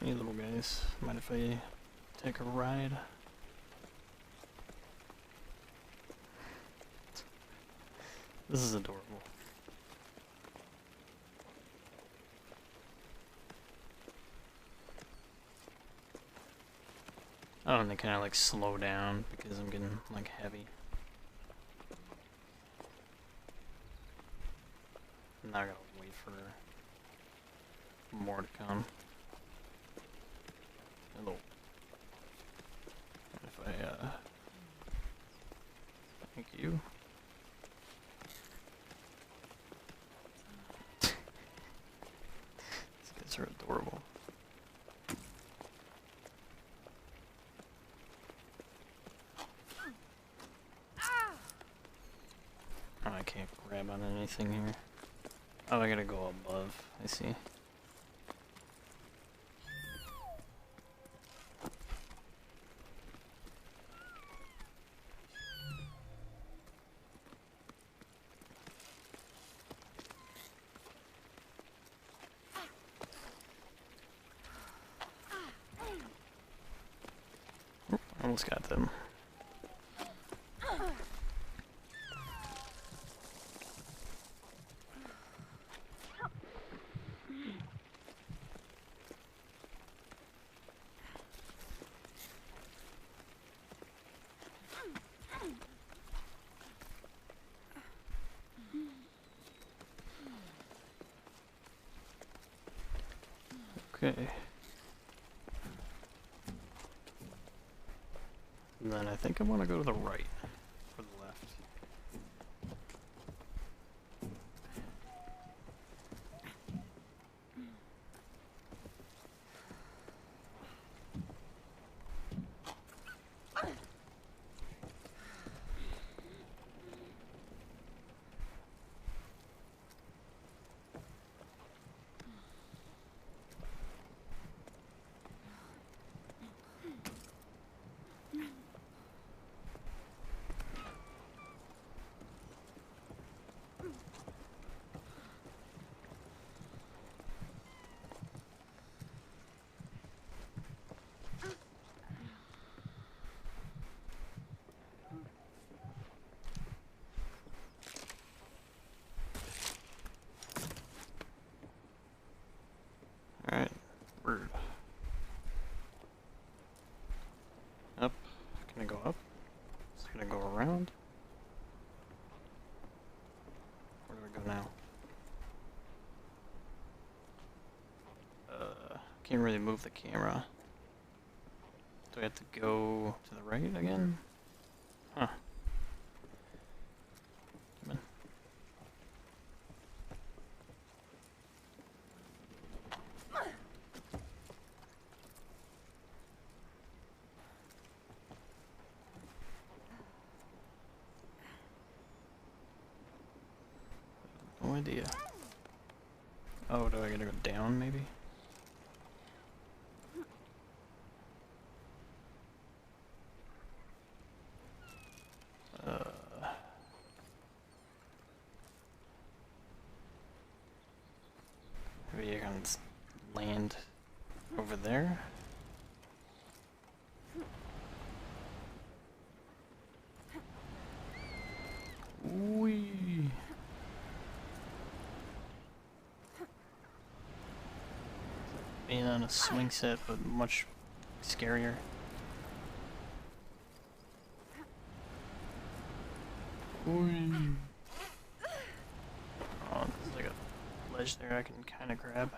Hey little guys, mind if I take a ride? This is adorable. Oh, and they kind of like slow down because I'm getting like heavy. Now I gotta wait for more to come. Hello. If I, thank you. These guys are adorable. Oh, I can't grab on anything here. Oh, I gotta go above. I see. Almost got them. Okay. And then I think I want to go to the right or the left. Alright, bird. Up. Can I go up? Is it gonna go around? Where do we go now? Can't really move the camera. Do I have to go to the right again? Huh. Come on. No idea. Oh, do I gotta go down maybe? Maybe I can land over there. Whee! Being on a swing set, but much scarier. Whee! Oh, there's like a ledge there I can kind of grab.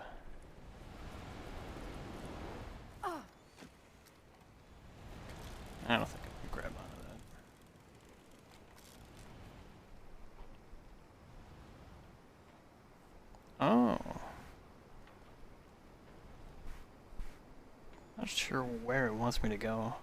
I don't think I can grab onto that. Oh. Not sure where it wants me to go.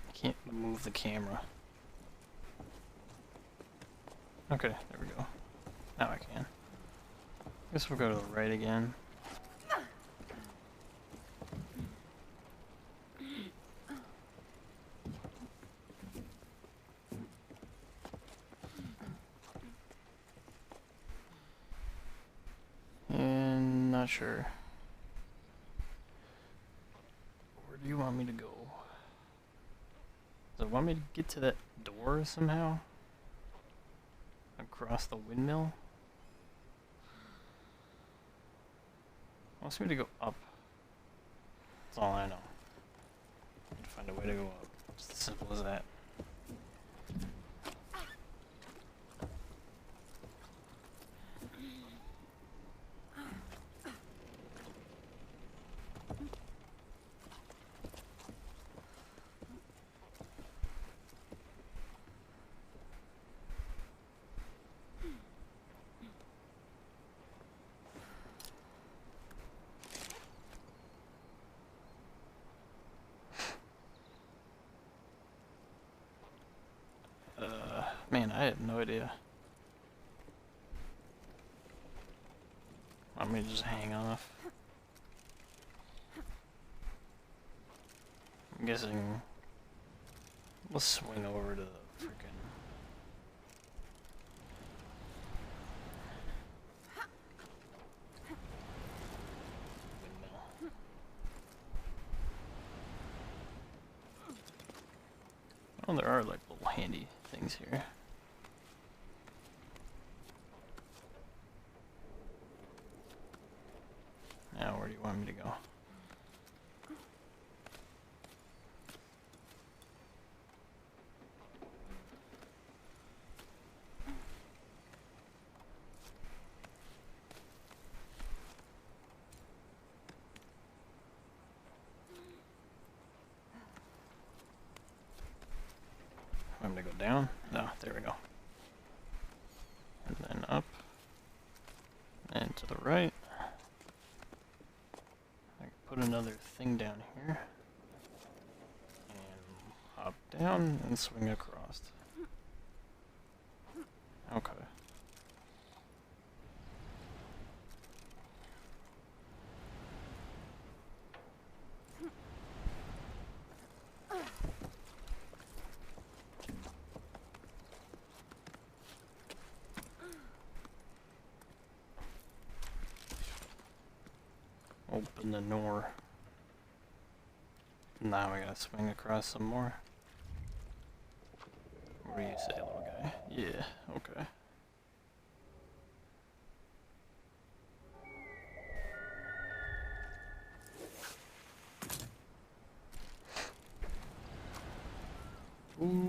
I can't move the camera. Okay, there we go. Now I can. Guess we'll go to the right again. And not sure. Where do you want me to go? Does it want me to get to that door somehow? Across the windmill? It wants me to go up. That's all I know. I need to find a way to go up. It's as simple as that. Man, I have no idea. Want me to just hang off? I'm guessing we'll swing over to the freaking windmill. Oh, there are like little handy things here. down? No, there we go. And then up. And to the right. I can put another thing down here. And hop down and swing across. Okay. Open the door. Now we gotta swing across some more. What do you say, little guy? Yeah, okay. Ooh.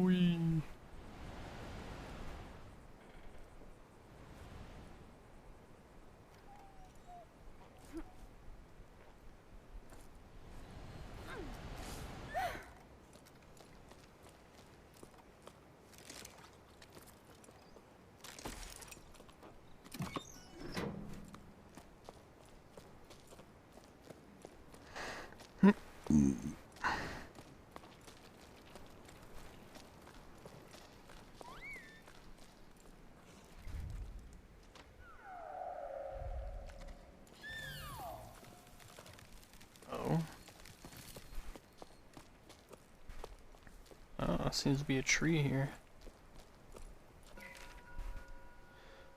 Seems to be a tree here.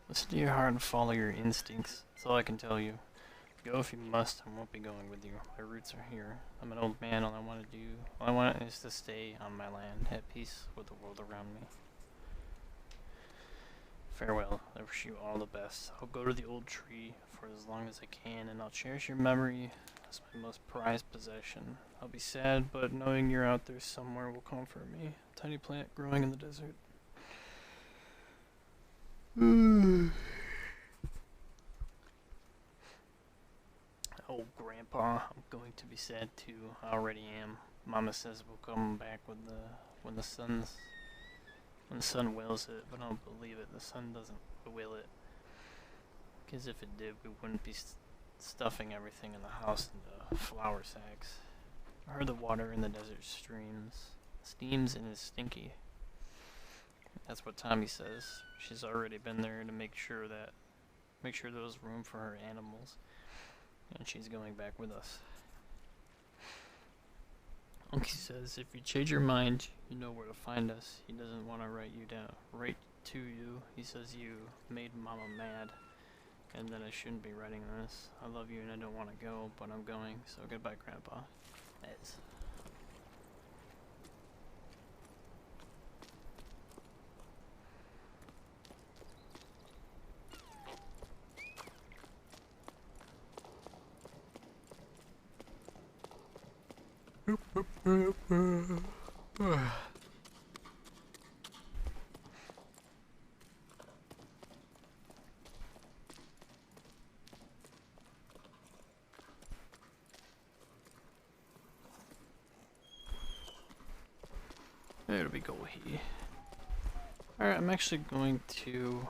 Listen to your heart and follow your instincts. That's all I can tell you. Go if you must. I won't be going with you. My roots are here. I'm an old man. All I want is to stay on my land, at peace with the world around me. Farewell. I wish you all the best. I'll go to the old tree for as long as I can, and I'll cherish your memory as my most prized possession. I'll be sad, but knowing you're out there somewhere will comfort me. A tiny plant growing in the desert. Oh, Grandpa, I'm going to be sad too. I already am. Mama says we'll come back with when the sun wills it, but I don't believe it. The sun doesn't will it. Because if it did, we wouldn't be stuffing everything in the house into flour sacks. I heard the water in the desert steams and is stinky. That's what Tommy says. She's already been there to make sure there was room for her animals, and she's going back with us. Unky says if you change your mind, you know where to find us. He doesn't want to write to you. He says you made Mama mad, and that I shouldn't be writing this. I love you and I don't want to go, but I'm going, so goodbye, Grandpa. Ez. There we go here. Alright, I'm actually going to...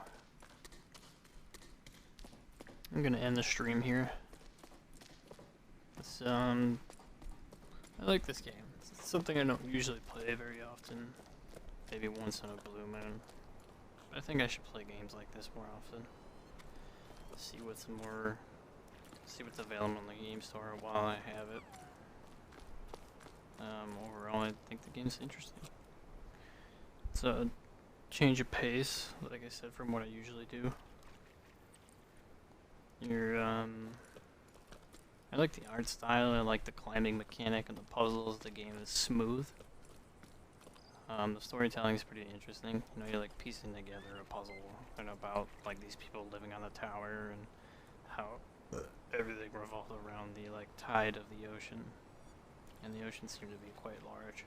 I'm gonna end the stream here. It's, I like this game. It's something I don't usually play very often. Maybe once in a blue moon. But I think I should play games like this more often. See what's available in the game store while I have it. Overall, I think the game's interesting. It's a change of pace, like I said, from what I usually do. I like the art style, I like the climbing mechanic and the puzzles. The game is smooth. The storytelling is pretty interesting. You know, you're like piecing together a puzzle and about like these people living on the tower and how everything revolves around the like tide of the ocean. And the ocean seemed to be quite large.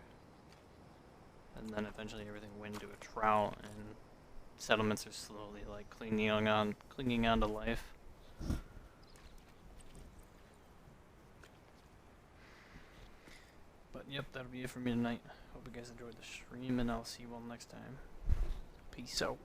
And then eventually everything went into a drought, and settlements are slowly like clinging on to life. But But yep, that'll be it for me tonight. Hope you guys enjoyed the stream, and I'll see you all next time. Peace out.